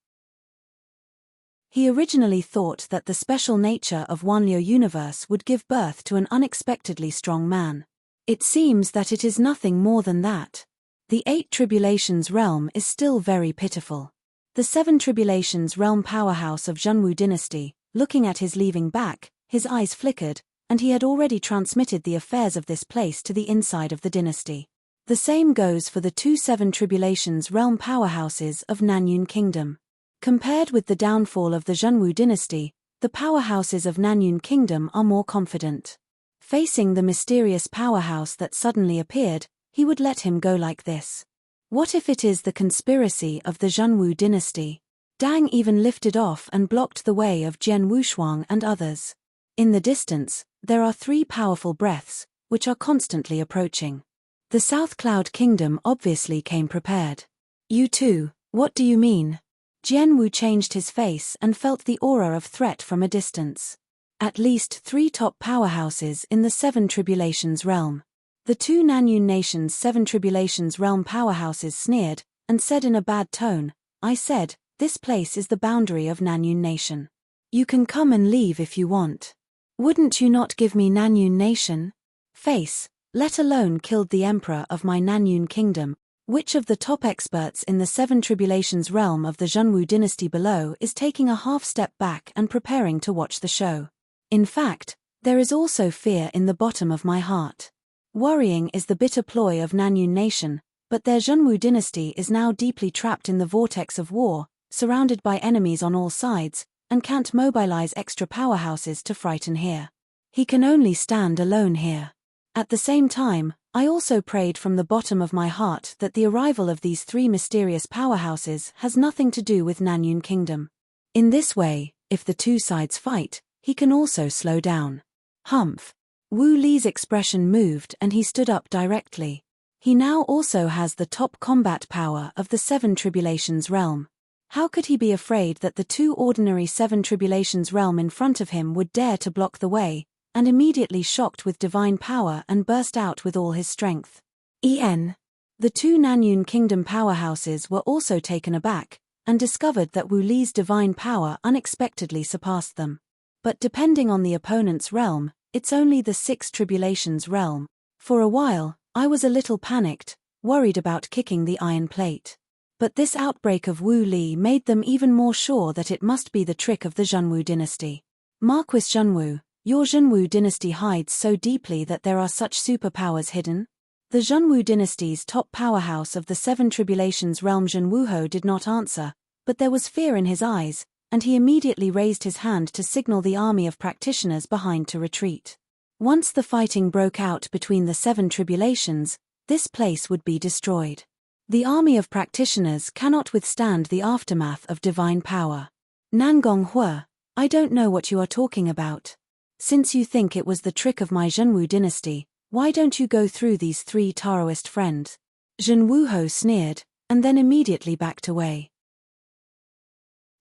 Speaker 1: He originally thought that the special nature of Wanliu universe would give birth to an unexpectedly strong man. It seems that it is nothing more than that. The 8 tribulations realm is still very pitiful. The 7 tribulations realm powerhouse of Zhenwu dynasty, looking at his leaving back, his eyes flickered, and he had already transmitted the affairs of this place to the inside of the dynasty. The same goes for the 2 7 tribulations realm powerhouses of Nanyun kingdom. Compared with the downfall of the Zhenwu dynasty, the powerhouses of Nanyun kingdom are more confident. Facing the mysterious powerhouse that suddenly appeared, he would let him go like this. What if it is the conspiracy of the Zhenwu dynasty? Dang even lifted off and blocked the way of Jian Wushuang and others. In the distance, there are 3 powerful breaths, which are constantly approaching. The South Cloud Kingdom obviously came prepared. You too, what do you mean? Jian Wu changed his face and felt the aura of threat from a distance. At least 3 top powerhouses in the 7 tribulations realm. The 2 Nanyun nations' 7 tribulations realm powerhouses sneered, and said in a bad tone, I said, this place is the boundary of Nanyun nation. You can come and leave if you want. Wouldn't you not give me Nanyun nation? Face, let alone killed the emperor of my Nanyun kingdom. Which of the top experts in the 7 tribulations realm of the Zhenwu dynasty below is taking a half step back and preparing to watch the show? In fact, there is also fear in the bottom of my heart. Worrying is the bitter ploy of Nanyun nation, but their Zhenwu dynasty is now deeply trapped in the vortex of war, surrounded by enemies on all sides, and can't mobilize extra powerhouses to frighten here. He can only stand alone here. At the same time, I also prayed from the bottom of my heart that the arrival of these 3 mysterious powerhouses has nothing to do with Nanyun kingdom. In this way, if the 2 sides fight, he can also slow down. Humph. Wu Li's expression moved and he stood up directly. He now also has the top combat power of the Seven Tribulations realm. How could he be afraid that the two ordinary Seven Tribulations realm in front of him would dare to block the way, and immediately shocked with divine power and burst out with all his strength. The two Nanyun Kingdom powerhouses were also taken aback, and discovered that Wu Li's divine power unexpectedly surpassed them. But depending on the opponent's realm, it's only the Six Tribulations realm. For a while, I was a little panicked, worried about kicking the iron plate. But this outbreak of Wu Li made them even more sure that it must be the trick of the Zhenwu dynasty. Marquis Zhenwu, your Zhenwu dynasty hides so deeply that there are such superpowers hidden? The Zhenwu dynasty's top powerhouse of the Seven Tribulations realm Zhenwuho did not answer, but there was fear in his eyes, and he immediately raised his hand to signal the army of practitioners behind to retreat. Once the fighting broke out between the Seven Tribulations, this place would be destroyed. The army of practitioners cannot withstand the aftermath of divine power. Nangong Hua, I don't know what you are talking about. Since you think it was the trick of my Zhenwu dynasty, why don't you go through these three Taoist friends? Zhenwuho sneered, and then immediately backed away.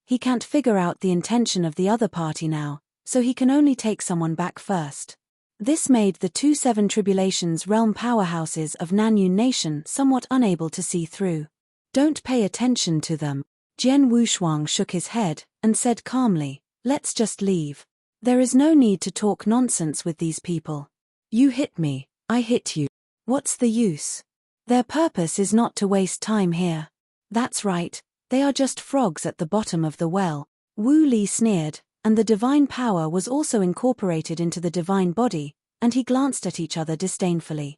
Speaker 1: He can't figure out the intention of the other party now, so he can only take someone back first. This made the two Seven Tribulations realm powerhouses of Nanyun Nation somewhat unable to see through. Don't pay attention to them. Jian Wushuang shook his head and said calmly, let's just leave. There is no need to talk nonsense with these people. You hit me, I hit you. What's the use? Their purpose is not to waste time here. That's right, they are just frogs at the bottom of the well. Wu Li sneered, and the divine power was also incorporated into the divine body, and he glanced at each other disdainfully.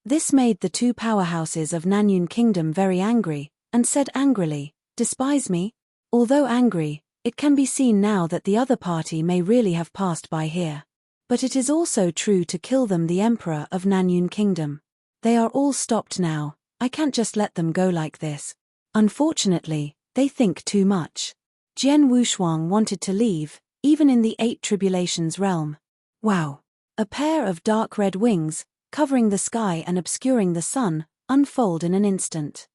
Speaker 1: This made the two powerhouses of Nanyun Kingdom very angry, and said angrily, despise me? Although angry, it can be seen now that the other party may really have passed by here. But it is also true to kill them, the Emperor of Nanyun Kingdom. They are all stopped now, I can't just let them go like this. Unfortunately, they think too much. Jian Wushuang wanted to leave, even in the Eight Tribulations realm. Wow! A pair of dark red wings, covering the sky and obscuring the sun, unfold in an instant.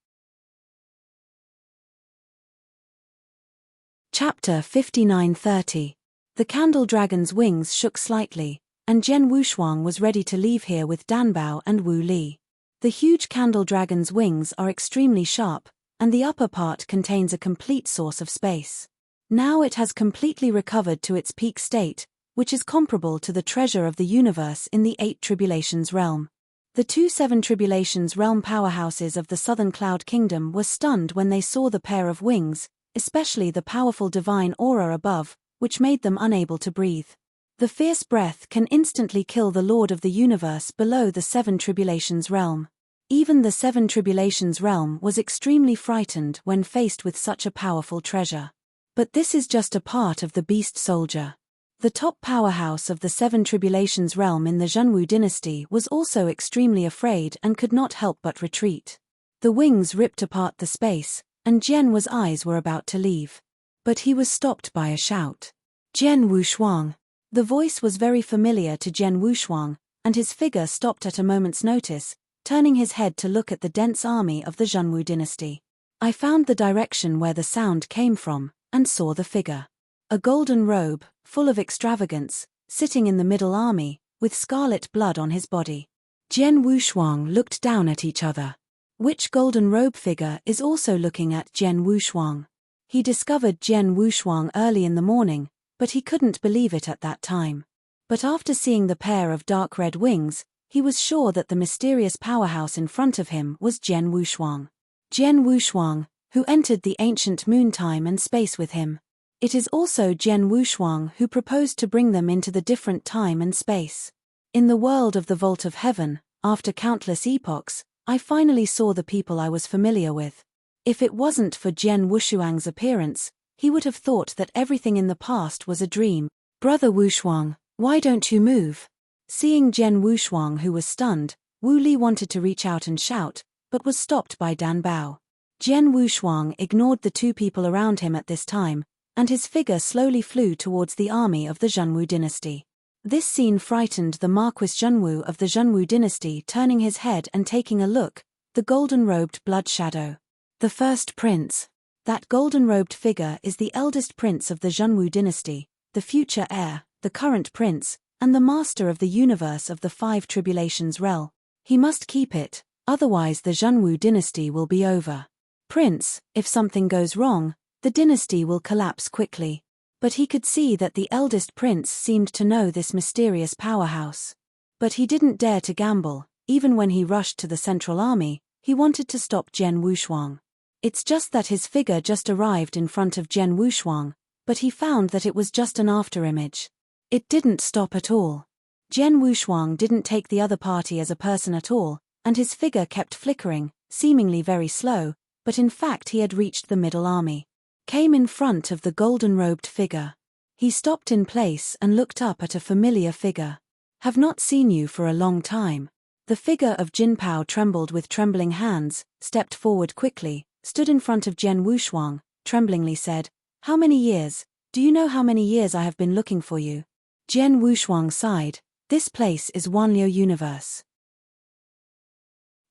Speaker 1: Chapter 59:30. The Candle Dragon's wings shook slightly, and Jian Wushuang was ready to leave here with Danbao and Wu Li. The huge Candle Dragon's wings are extremely sharp, and the upper part contains a complete source of space. Now it has completely recovered to its peak state, which is comparable to the treasure of the universe in the Eight Tribulations realm. The two Seven Tribulations realm powerhouses of the Southern Cloud Kingdom were stunned when they saw the pair of wings, especially the powerful divine aura above, which made them unable to breathe. The fierce breath can instantly kill the Lord of the Universe below the Seven Tribulations realm. Even the Seven Tribulations realm was extremely frightened when faced with such a powerful treasure. But this is just a part of the beast soldier. The top powerhouse of the Seven Tribulations realm in the Zhenwu dynasty was also extremely afraid and could not help but retreat. The wings ripped apart the space, and Jian's eyes were about to leave. But he was stopped by a shout. Jian Wushuang. The voice was very familiar to Jian Wushuang, and his figure stopped at a moment's notice, turning his head to look at the dense army of the Zhenwu dynasty. I found the direction where the sound came from, and saw the figure. A golden robe, full of extravagance, sitting in the middle army, with scarlet blood on his body. Jian Wushuang looked down at each other. Which golden robe figure is also looking at Jian Wushuang? He discovered Jian Wushuang early in the morning, but he couldn't believe it at that time. But after seeing the pair of dark red wings, he was sure that the mysterious powerhouse in front of him was Jian Wushuang. Jian Wushuang, who entered the ancient moon time and space with him. It is also Jian Wushuang who proposed to bring them into the different time and space. In the world of the Vault of Heaven, after countless epochs, I finally saw the people I was familiar with. If it wasn't for Jian Wushuang's appearance, he would have thought that everything in the past was a dream. Brother Wushuang, why don't you move? Seeing Jian Wushuang, who was stunned, Wu Li wanted to reach out and shout, but was stopped by Dan Bao. Jian Wushuang ignored the two people around him at this time, and his figure slowly flew towards the army of the Zhenwu dynasty. This scene frightened the Marquis Zhenwu of the Zhenwu dynasty, turning his head and taking a look, the golden-robed blood shadow. The first prince. That golden-robed figure is the eldest prince of the Zhenwu dynasty, the future heir, the current prince, and the master of the universe of the Five Tribulations realm. He must keep it, otherwise the Zhenwu dynasty will be over. Prince, if something goes wrong, the dynasty will collapse quickly. But he could see that the eldest prince seemed to know this mysterious powerhouse. But he didn't dare to gamble. Even when he rushed to the central army, he wanted to stop Jian Wushuang. It's just that his figure just arrived in front of Jian Wushuang, but he found that it was just an afterimage. It didn't stop at all. Jian Wushuang didn't take the other party as a person at all, and his figure kept flickering, seemingly very slow, but in fact he had reached the middle army. Came in front of the golden-robed figure. He stopped in place and looked up at a familiar figure. Have not seen you for a long time. The figure of Jin Pao trembled with trembling hands, stepped forward quickly, stood in front of Jian Wushuang, tremblingly said, "How many years? Do you know how many years I have been looking for you?" Jian Wushuang sighed. This place is Wanliu universe.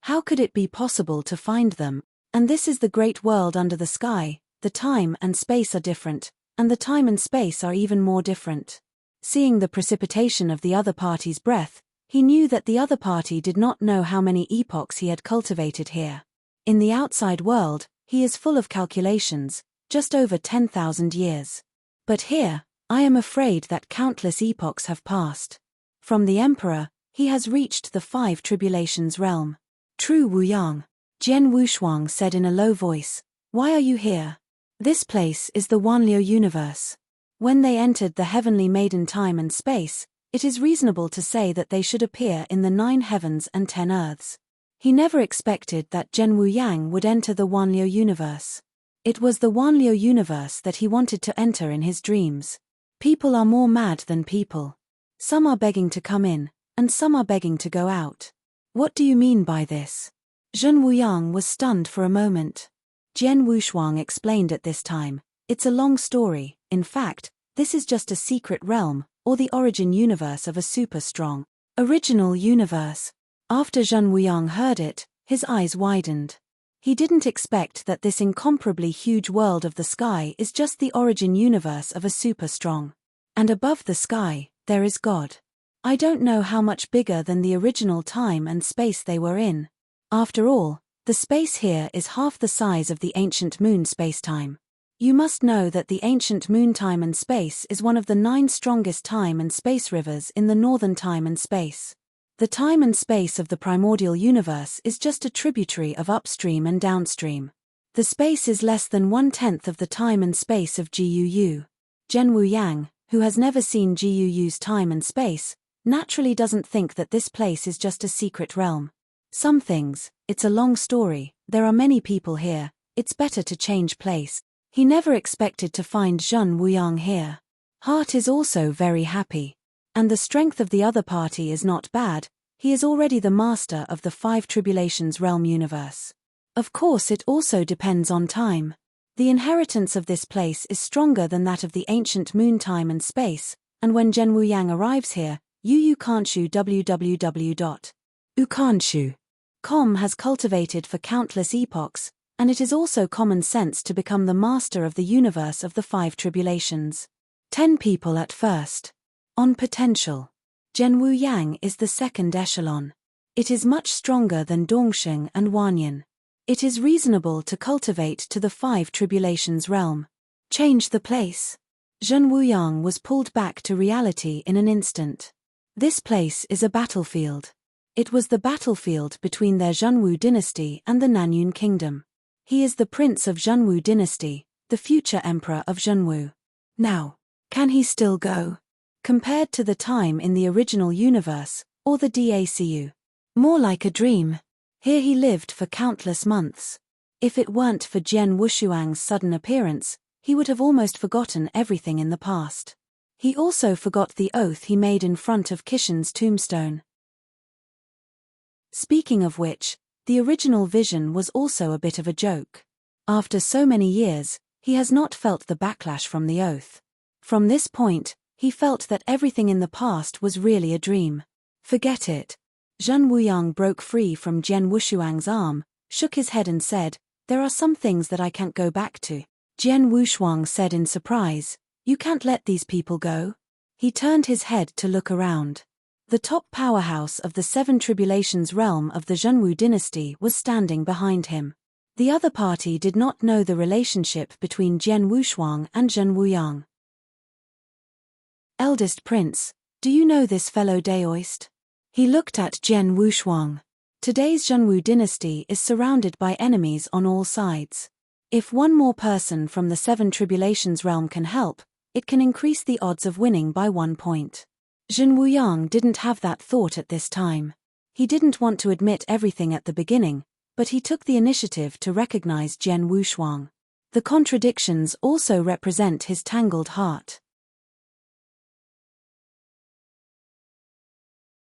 Speaker 1: How could it be possible to find them? And this is the great world under the sky. The time and space are different, and the time and space are even more different. Seeing the precipitation of the other party's breath, he knew that the other party did not know how many epochs he had cultivated here. In the outside world, he is full of calculations, just over 10,000 years. But here, I am afraid that countless epochs have passed. From the emperor, he has reached the Five Tribulations realm. True Wu Yang. Jian Wushuang said in a low voice, "Why are you here? This place is the Wanliu universe." When they entered the heavenly maiden time and space, it is reasonable to say that they should appear in the 9 heavens and 10 earths. He never expected that Zhen Wu Yang would enter the Wanliu universe. It was the Wanliu universe that he wanted to enter in his dreams. People are more mad than people. Some are begging to come in, and some are begging to go out. What do you mean by this? Zhen Wu Yang was stunned for a moment. Jian Wushuang explained at this time, "It's a long story. In fact, this is just a secret realm, or the origin universe of a super strong, original universe." After Zhen Wu Yang heard it, his eyes widened. He didn't expect that this incomparably huge world of the sky is just the origin universe of a super strong. And above the sky, there is God. I don't know how much bigger than the original time and space they were in. After all, the space here is half the size of the ancient moon spacetime. You must know that the ancient moon time and space is one of the 9 strongest time and space rivers in the northern time and space. The time and space of the primordial universe is just a tributary of upstream and downstream. The space is less than 1/10 of the time and space of GUU. Zhen Wu Yang, who has never seen GUU's time and space, naturally doesn't think that this place is just a secret realm. Some things, it's a long story, there are many people here, it's better to change place. He never expected to find Zhen Wu Yang here. Heart is also very happy. And the strength of the other party is not bad, he is already the master of the Five Tribulations realm universe. Of course it also depends on time. The inheritance of this place is stronger than that of the ancient moon time and space, and when Zhen Wu Yang arrives here, Yu Kanshu www.ukanshu.com has cultivated for countless epochs, and it is also common sense to become the master of the universe of the Five Tribulations. 10 people at first. On potential. Zhen Wu Yang is the second echelon. It is much stronger than Dongsheng and Wanyan. It is reasonable to cultivate to the Five Tribulations realm. Change the place. Zhen Wu Yang was pulled back to reality in an instant. This place is a battlefield. It was the battlefield between their Zhenwu dynasty and the Nanyun kingdom. He is the prince of Zhenwu dynasty, the future emperor of Zhenwu. Now, can he still go? Compared to the time in the original universe, or the DACU. More like a dream. Here he lived for countless months. If it weren't for Jian Wushuang's sudden appearance, he would have almost forgotten everything in the past. He also forgot the oath he made in front of Kishan's tombstone. Speaking of which, the original vision was also a bit of a joke. After so many years, he has not felt the backlash from the oath. From this point, He felt that everything in the past was really a dream. Forget it. Zhen Wuyang broke free from Jian Wushuang's arm, shook his head and said, "There are some things that I can't go back to." Jian Wushuang said in surprise, "You can't let these people go?" He turned his head to look around. The top powerhouse of the Seven Tribulations realm of the Zhenwu dynasty was standing behind him. The other party did not know the relationship between Jian Wushuang and Zhen Wuyang. "Eldest prince, do you know this fellow Daoist?" He looked at Jian Wushuang. Today's Zhenwu dynasty is surrounded by enemies on all sides. If one more person from the Seven Tribulations realm can help, it can increase the odds of winning by 1 point. Zhen Wuyang didn't have that thought at this time. He didn't want to admit everything at the beginning, but he took the initiative to recognize Jian Wushuang. The contradictions also represent his tangled heart.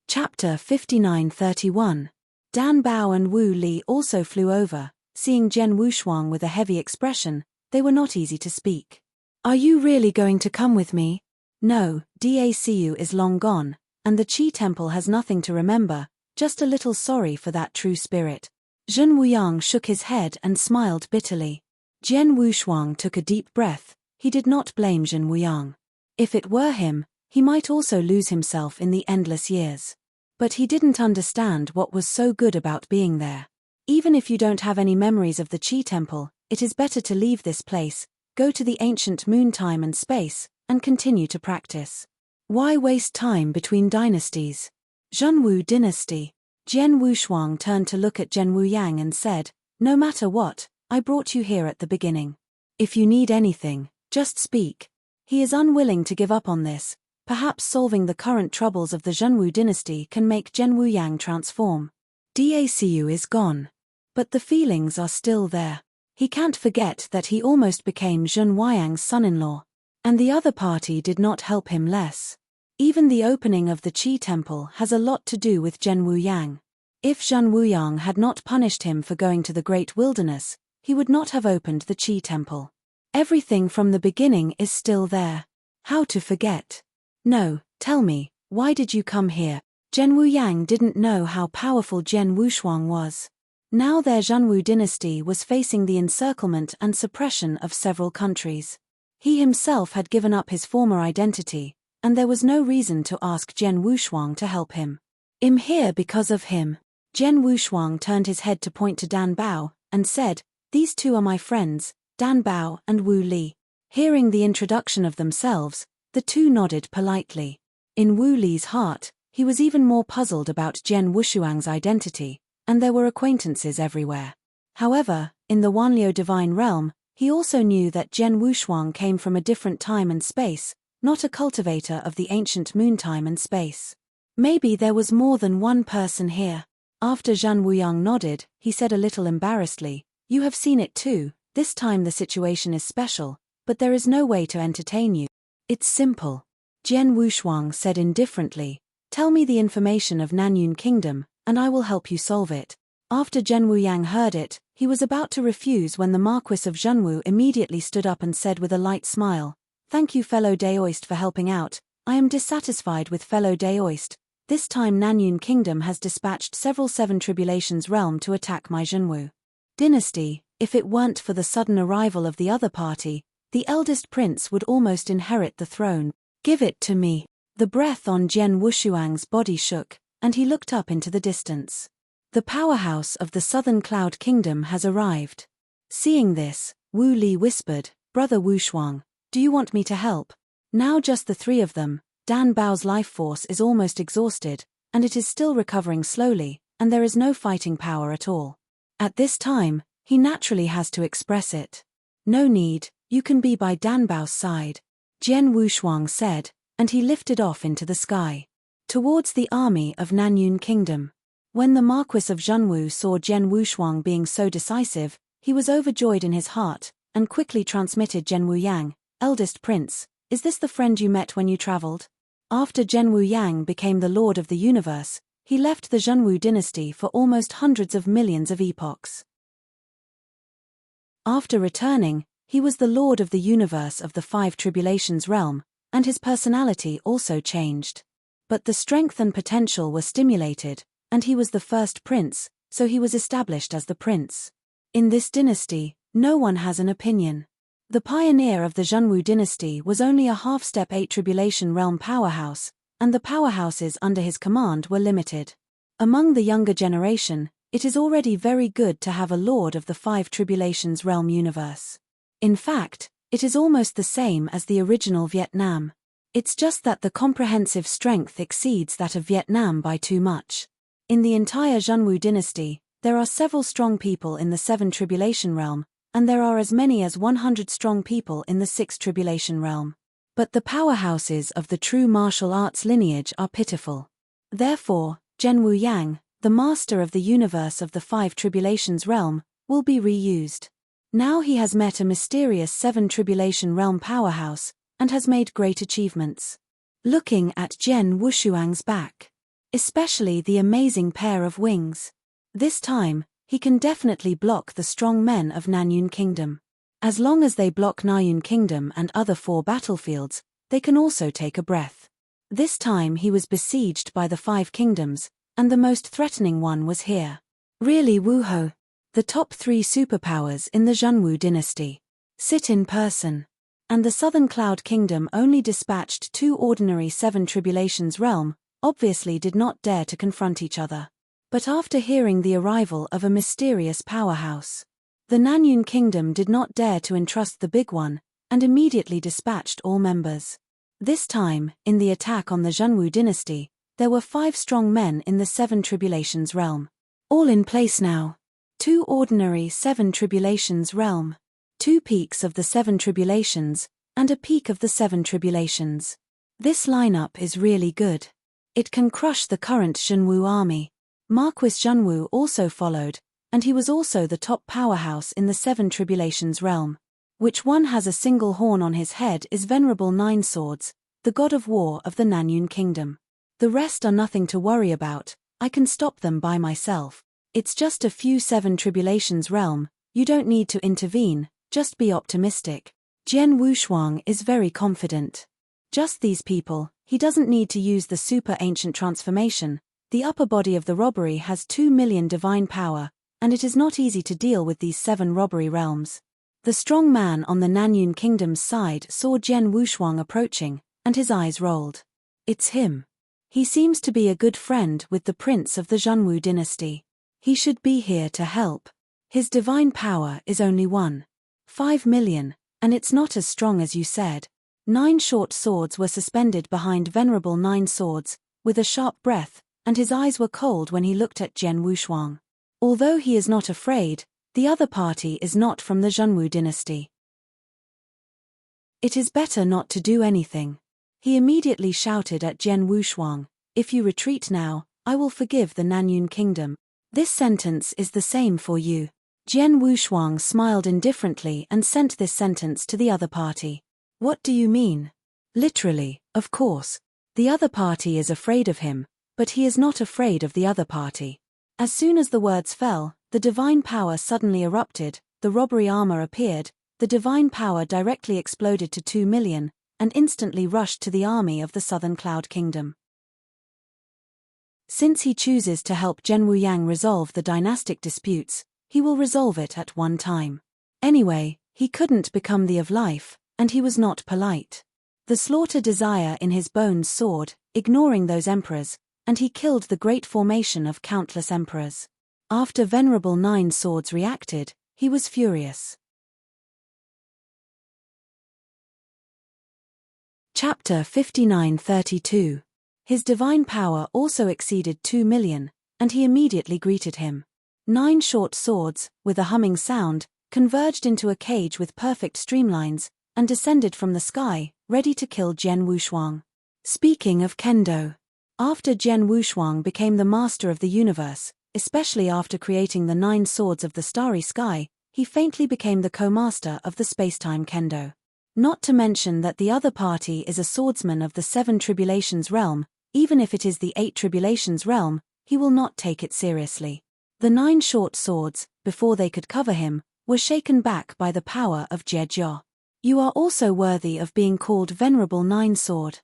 Speaker 1: Chapter 59-31. Dan Bao and Wu Li also flew over. Seeing Jian Wushuang with a heavy expression, they were not easy to speak. "Are you really going to come with me?" "No, Dacu is long gone, and the Qi temple has nothing to remember, just a little sorry for that true spirit." Zhen Wuyang shook his head and smiled bitterly. Jian Wushuang took a deep breath. He did not blame Zhen Wuyang. If it were him, he might also lose himself in the endless years. But he didn't understand what was so good about being there. Even if you don't have any memories of the Qi temple, it is better to leave this place, go to the ancient moon time and space, and continue to practice. Why waste time between dynasties? Zhenwu dynasty. Jian Wushuang turned to look at Zhen Wuyang and said, "No matter what, I brought you here at the beginning. If you need anything, just speak." He is unwilling to give up on this. Perhaps solving the current troubles of the Zhenwu dynasty can make Zhen Wuyang transform. Dacu is gone. But the feelings are still there. He can't forget that he almost became Zhen Wuyang's son-in-law. And the other party did not help him less. Even the opening of the Qi temple has a lot to do with Zhen Wuyang. If Zhen Wuyang had not punished him for going to the Great Wilderness, he would not have opened the Qi temple. Everything from the beginning is still there. How to forget? "No, tell me, why did you come here?" Zhen Wuyang didn't know how powerful Jian Wushuang was. Now their Zhenwu dynasty was facing the encirclement and suppression of several countries. He himself had given up his former identity, and there was no reason to ask Jian Wushuang to help him. "I'm here because of him." Jian Wushuang turned his head to point to Dan Bao, and said, "These two are my friends, Dan Bao and Wu Li." Hearing the introduction of themselves, the two nodded politely. In Wu Li's heart, he was even more puzzled about Jian Wushuang's identity, and there were acquaintances everywhere. However, in the Wanliu divine realm, he also knew that Jian Wushuang came from a different time and space, not a cultivator of the ancient moon time and space. Maybe there was more than one person here. After Zhen Wuyang nodded, he said a little embarrassedly, "You have seen it too. This time the situation is special, but there is no way to entertain you. It's simple." Jian Wushuang said indifferently, "Tell me the information of Nanyun Kingdom, and I will help you solve it." After Zhen Wuyang heard it, he was about to refuse when the Marquis of Zhenwu immediately stood up and said with a light smile, "Thank you fellow Daoist for helping out. I am dissatisfied with fellow Daoist. This time Nanyun Kingdom has dispatched several Seven Tribulations realm to attack my Zhenwu dynasty. If it weren't for the sudden arrival of the other party, the eldest prince would almost inherit the throne. Give it to me." The breath on Jian Wushuang's body shook, and he looked up into the distance. The powerhouse of the Southern Cloud Kingdom has arrived. Seeing this, Wu Li whispered, "Brother Wushuang, do you want me to help?" Now just the three of them, Dan Bao's life force is almost exhausted, and it is still recovering slowly, and there is no fighting power at all. At this time, he naturally has to express it. "No need, you can be by Dan Bao's side," Jian Wushuang said, and he lifted off into the sky, towards the army of Nanyun Kingdom. When the Marquis of Zhenwu saw Jian Wushuang being so decisive, he was overjoyed in his heart, and quickly transmitted Zhen Wuyang, "Eldest prince, is this the friend you met when you traveled?" After Zhen Wuyang became the lord of the universe, he left the Zhenwu dynasty for almost hundreds of millions of epochs. After returning, he was the lord of the universe of the Five Tribulations realm, and his personality also changed. But the strength and potential were stimulated, and he was the first prince, so he was established as the prince. In this dynasty, no one has an opinion. The pioneer of the Zhenwu dynasty was only a half-step 8 Tribulation Realm powerhouse, and the powerhouses under his command were limited. Among the younger generation, it is already very good to have a lord of the 5 Tribulations Realm universe. In fact, it is almost the same as the original Vietnam. It's just that the comprehensive strength exceeds that of Vietnam by too much. In the entire Zhenwu dynasty, there are several strong people in the 7 Tribulation Realm, and there are as many as 100 strong people in the 6 Tribulation Realm. But the powerhouses of the true martial arts lineage are pitiful. Therefore, Zhenwu Yang, the master of the universe of the 5 Tribulations Realm, will be reused. Now he has met a mysterious 7 Tribulation Realm powerhouse, and has made great achievements. Looking at Jian Wushuang's back, especially the amazing pair of wings. This time, he can definitely block the strong men of Nanyun Kingdom. As long as they block Nanyun Kingdom and other 4 battlefields, they can also take a breath. This time he was besieged by the 5 kingdoms, and the most threatening one was here. Really Wuho, the top 3 superpowers in the Zhenwu dynasty, sit in person. And the Southern Cloud Kingdom only dispatched 2 ordinary 7 Tribulations Realm, obviously did not dare to confront each other. But after hearing the arrival of a mysterious powerhouse, the Nanyun Kingdom did not dare to entrust the big one, and immediately dispatched all members. This time, in the attack on the Zhenwu dynasty, there were 5 strong men in the 7 Tribulations Realm. All in place now. 2 ordinary 7 Tribulations Realm. 2 peaks of the 7 Tribulations, and a peak of the 7 Tribulations. This lineup is really good. It can crush the current Zhenwu army. Marquis Zhenwu also followed, and he was also the top powerhouse in the 7 Tribulations Realm. Which one has a single horn on his head is Venerable Nine Swords, the god of war of the Nanyun Kingdom. The rest are nothing to worry about, I can stop them by myself. It's just a few 7 Tribulations Realm, you don't need to intervene, just be optimistic. Jian Wushuang is very confident. Just these people, he doesn't need to use the super ancient transformation. The upper body of the robbery has 2 million divine power, and it is not easy to deal with these 7 robbery realms. The strong man on the Nanyun Kingdom's side saw Jian Wushuang approaching, and his eyes rolled. It's him. He seems to be a good friend with the prince of the Zhenwu dynasty. He should be here to help. His divine power is only 1.5 million, and it's not as strong as you said. 9 short swords were suspended behind Venerable Nine Swords, with a sharp breath, and his eyes were cold when he looked at Jian Wushuang. Although he is not afraid, the other party is not from the Zhenwu dynasty. It is better not to do anything. He immediately shouted at Jian Wushuang, if you retreat now, I will forgive the Nanyun Kingdom. This sentence is the same for you. Jian Wushuang smiled indifferently and sent this sentence to the other party. What do you mean? Literally, of course. The other party is afraid of him, but he is not afraid of the other party. As soon as the words fell, the divine power suddenly erupted, the robbery armor appeared, the divine power directly exploded to 2 million, and instantly rushed to the army of the Southern Cloud Kingdom. Since he chooses to help Zhenwu Yang resolve the dynastic disputes, he will resolve it at one time. Anyway, he couldn't become the of life, and he was not polite. The slaughter desire in his bones soared, ignoring those emperors, and he killed the great formation of countless emperors. After Venerable Nine Swords reacted, he was furious. Chapter 59-32. His divine power also exceeded 2 million, and he immediately greeted him. 9 short swords, with a humming sound, converged into a cage with perfect streamlines, and descended from the sky, ready to kill Jian Wushuang. Speaking of kendo, after Jian Wushuang became the master of the universe, especially after creating the 9 swords of the starry sky, he faintly became the co-master of the spacetime kendo. Not to mention that the other party is a swordsman of the 7 Tribulations realm, even if it is the 8 Tribulations realm, he will not take it seriously. The 9 short swords, before they could cover him, were shaken back by the power of Jie Jiao. You are also worthy of being called Venerable Nine Sword.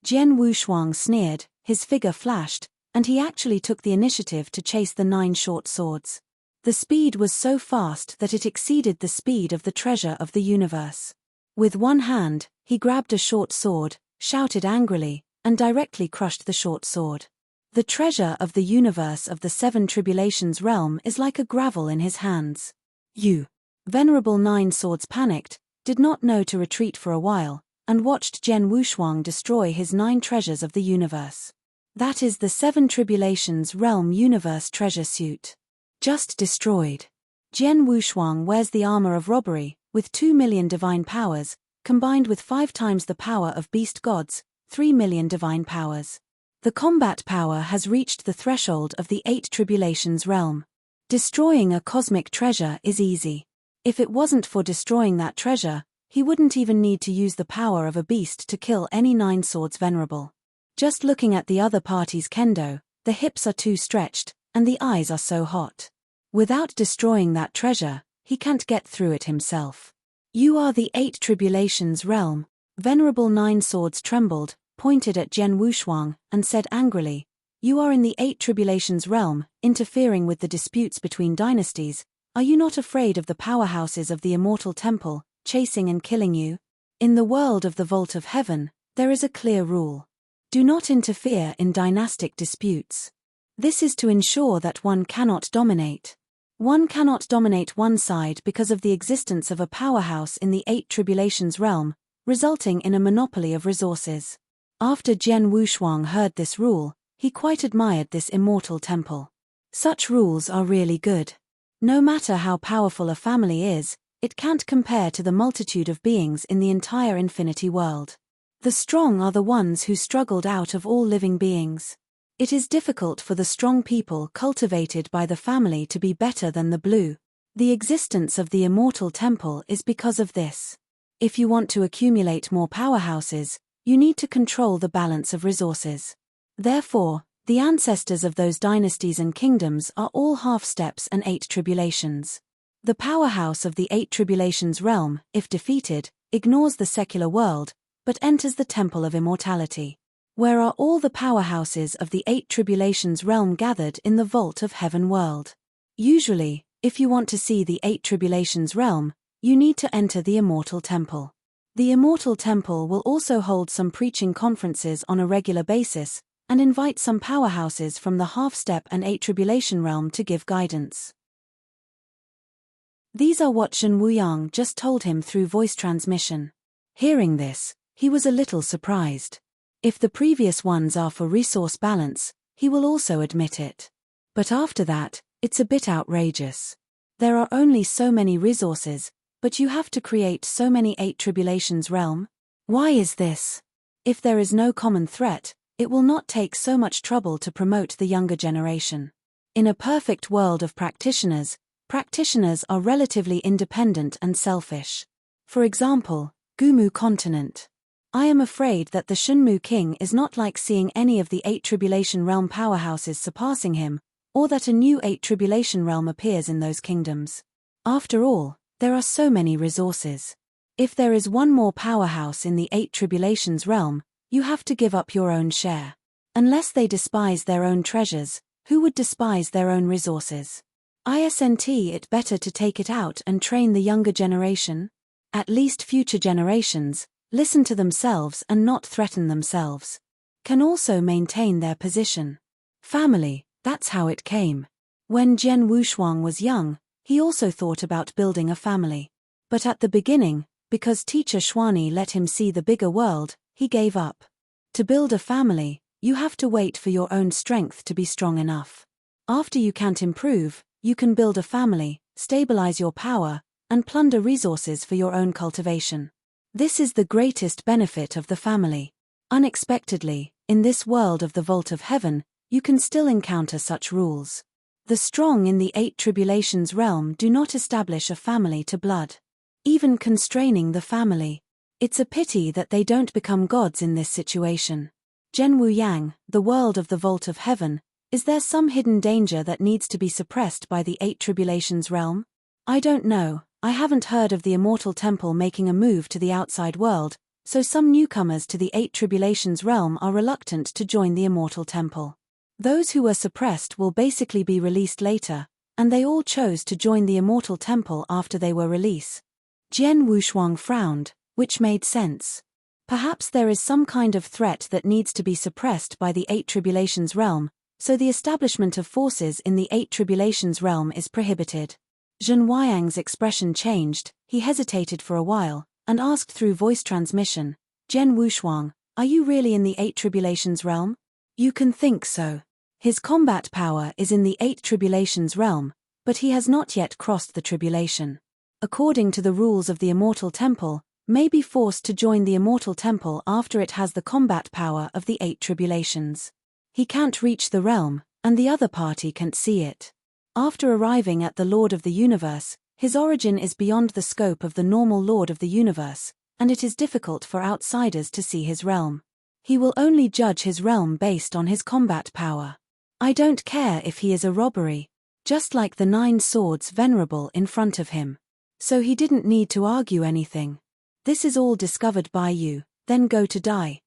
Speaker 1: Jian Wushuang sneered, his figure flashed, and he actually took the initiative to chase the 9 short swords. The speed was so fast that it exceeded the speed of the treasure of the universe. With one hand, he grabbed a short sword, shouted angrily, and directly crushed the short sword. The treasure of the universe of the 7 tribulations realm is like a gravel in his hands. You. Venerable Nine Swords panicked, did not know to retreat for a while, and watched Jian Wushuang destroy his 9 treasures of the universe. That is the 7 tribulations realm universe treasure suit. Just destroyed. Jian Wushuang wears the armor of robbery, with 2 million divine powers, combined with 5 times the power of beast gods, 3 million divine powers. The combat power has reached the threshold of the 8 tribulations realm. Destroying a cosmic treasure is easy. If it wasn't for destroying that treasure, he wouldn't even need to use the power of a beast to kill any 9 swords venerable. Just looking at the other party's kendo, the hips are too stretched, and the eyes are so hot. Without destroying that treasure, he can't get through it himself. You are the 8 tribulations realm. Venerable Nine Swords trembled, pointed at Jian Wushuang, and said angrily, "You are in the 8 tribulations realm, interfering with the disputes between dynasties. Are you not afraid of the powerhouses of the immortal temple, chasing and killing you? In the world of the vault of heaven, there is a clear rule. Do not interfere in dynastic disputes. This is to ensure that one cannot dominate. One cannot dominate one side because of the existence of a powerhouse in the 8 tribulations realm, resulting in a monopoly of resources." After Jian Wushuang heard this rule, he quite admired this immortal temple. Such rules are really good. No matter how powerful a family is, it can't compare to the multitude of beings in the entire infinity world. The strong are the ones who struggled out of all living beings. It is difficult for the strong people cultivated by the family to be better than the blue. The existence of the immortal temple is because of this. If you want to accumulate more powerhouses, you need to control the balance of resources. Therefore, the ancestors of those dynasties and kingdoms are all half-steps and 8 tribulations. The powerhouse of the 8 tribulations realm, if defeated, ignores the secular world, but enters the temple of immortality. Where are all the powerhouses of the 8 tribulations realm gathered in the vault of heaven world? Usually, if you want to see the 8 tribulations realm, you need to enter the immortal temple. The immortal temple will also hold some preaching conferences on a regular basis, and invite some powerhouses from the half-step and 8 tribulation realm to give guidance. These are what Shen Wuyang just told him through voice transmission. Hearing this, he was a little surprised. If the previous ones are for resource balance, he will also admit it. But after that, it's a bit outrageous. There are only so many resources, but you have to create so many 8 tribulations realm? Why is this? If there is no common threat, it will not take so much trouble to promote the younger generation. In a perfect world of practitioners are relatively independent and selfish. For example, Gumu continent. I am afraid that the Shunmu king is not like seeing any of the 8 tribulation realm powerhouses surpassing him, or that a new 8 tribulation realm appears in those kingdoms. After all, there are so many resources. If there is one more powerhouse in the 8 tribulations realm, you have to give up your own share. Unless they despise their own treasures, who would despise their own resources? Isn't it better to take it out and train the younger generation? At least future generations, listen to themselves and not threaten themselves. Can also maintain their position. Family, that's how it came. When Jian Wushuang was young, he also thought about building a family. But at the beginning, because teacher Xuani let him see the bigger world, he gave up. To build a family, you have to wait for your own strength to be strong enough. After you can't improve, you can build a family, stabilize your power, and plunder resources for your own cultivation. This is the greatest benefit of the family. Unexpectedly, in this world of the vault of heaven, you can still encounter such rules. The strong in the 8 tribulations realm do not establish a family to blood. Even constraining the family. It's a pity that they don't become gods in this situation. Zhen Wuyang, the world of the vault of heaven, is there some hidden danger that needs to be suppressed by the 8 tribulations realm? I don't know, I haven't heard of the Immortal Temple making a move to the outside world, so some newcomers to the Eight Tribulations realm are reluctant to join the Immortal Temple. Those who were suppressed will basically be released later, and they all chose to join the Immortal Temple after they were released. Jian Wushuang frowned, which made sense. Perhaps there is some kind of threat that needs to be suppressed by the Eight Tribulations realm, so the establishment of forces in the Eight Tribulations realm is prohibited. Zhen Huayang's expression changed, he hesitated for a while, and asked through voice transmission, Jian Wushuang, are you really in the Eight Tribulations realm? You can think so. His combat power is in the Eight Tribulations realm, but he has not yet crossed the tribulation. According to the rules of the Immortal Temple, may be forced to join the Immortal Temple after it has the combat power of the Eight Tribulations. He can't reach the realm, and the other party can't see it. After arriving at the Lord of the Universe, his origin is beyond the scope of the normal Lord of the Universe, and it is difficult for outsiders to see his realm. He will only judge his realm based on his combat power. I don't care if he is a robbery, just like the 9 swords venerable in front of him. So he didn't need to argue anything. This is all discovered by you, then go to die.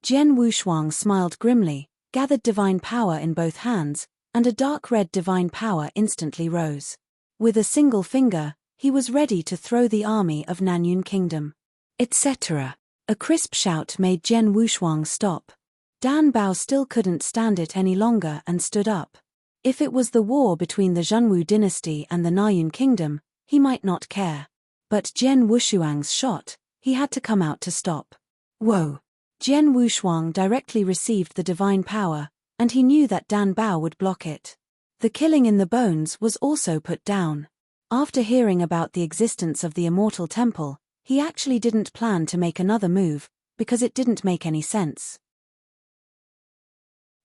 Speaker 1: Jian Wushuang smiled grimly, gathered divine power in both hands, and a dark red divine power instantly rose. With a single finger, he was ready to throw the army of Nanyun Kingdom. Etc. A crisp shout made Jian Wushuang stop. Dan Bao still couldn't stand it any longer and stood up. If it was the war between the Zhenwu dynasty and the Nanyun Kingdom, he might not care. But Jian Wushuang's shot, he had to come out to stop. Whoa! Jian Wushuang directly received the divine power, and he knew that Dan Bao would block it. The killing in the bones was also put down. After hearing about the existence of the Immortal Temple, he actually didn't plan to make another move, because it didn't make any sense.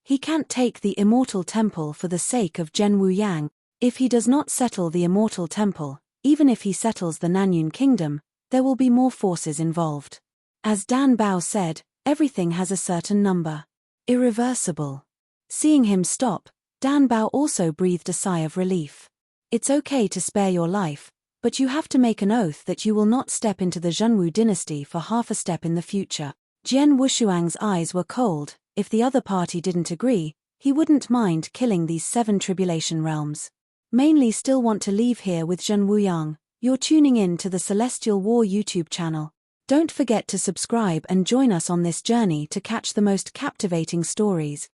Speaker 1: He can't take the Immortal Temple for the sake of Zhen Wuyang. If he does not settle the Immortal Temple, even if he settles the Nanyun Kingdom, there will be more forces involved. As Dan Bao said, everything has a certain number. Irreversible. Seeing him stop, Dan Bao also breathed a sigh of relief. It's okay to spare your life, but you have to make an oath that you will not step into the Zhenwu dynasty for half a step in the future. Jian Wushuang's eyes were cold. If the other party didn't agree, he wouldn't mind killing these 7 tribulation realms. Mainly still want to leave here with Zhen Wuyang. You're tuning in to the Celestial War YouTube channel. Don't forget to subscribe and join us on this journey to catch the most captivating stories.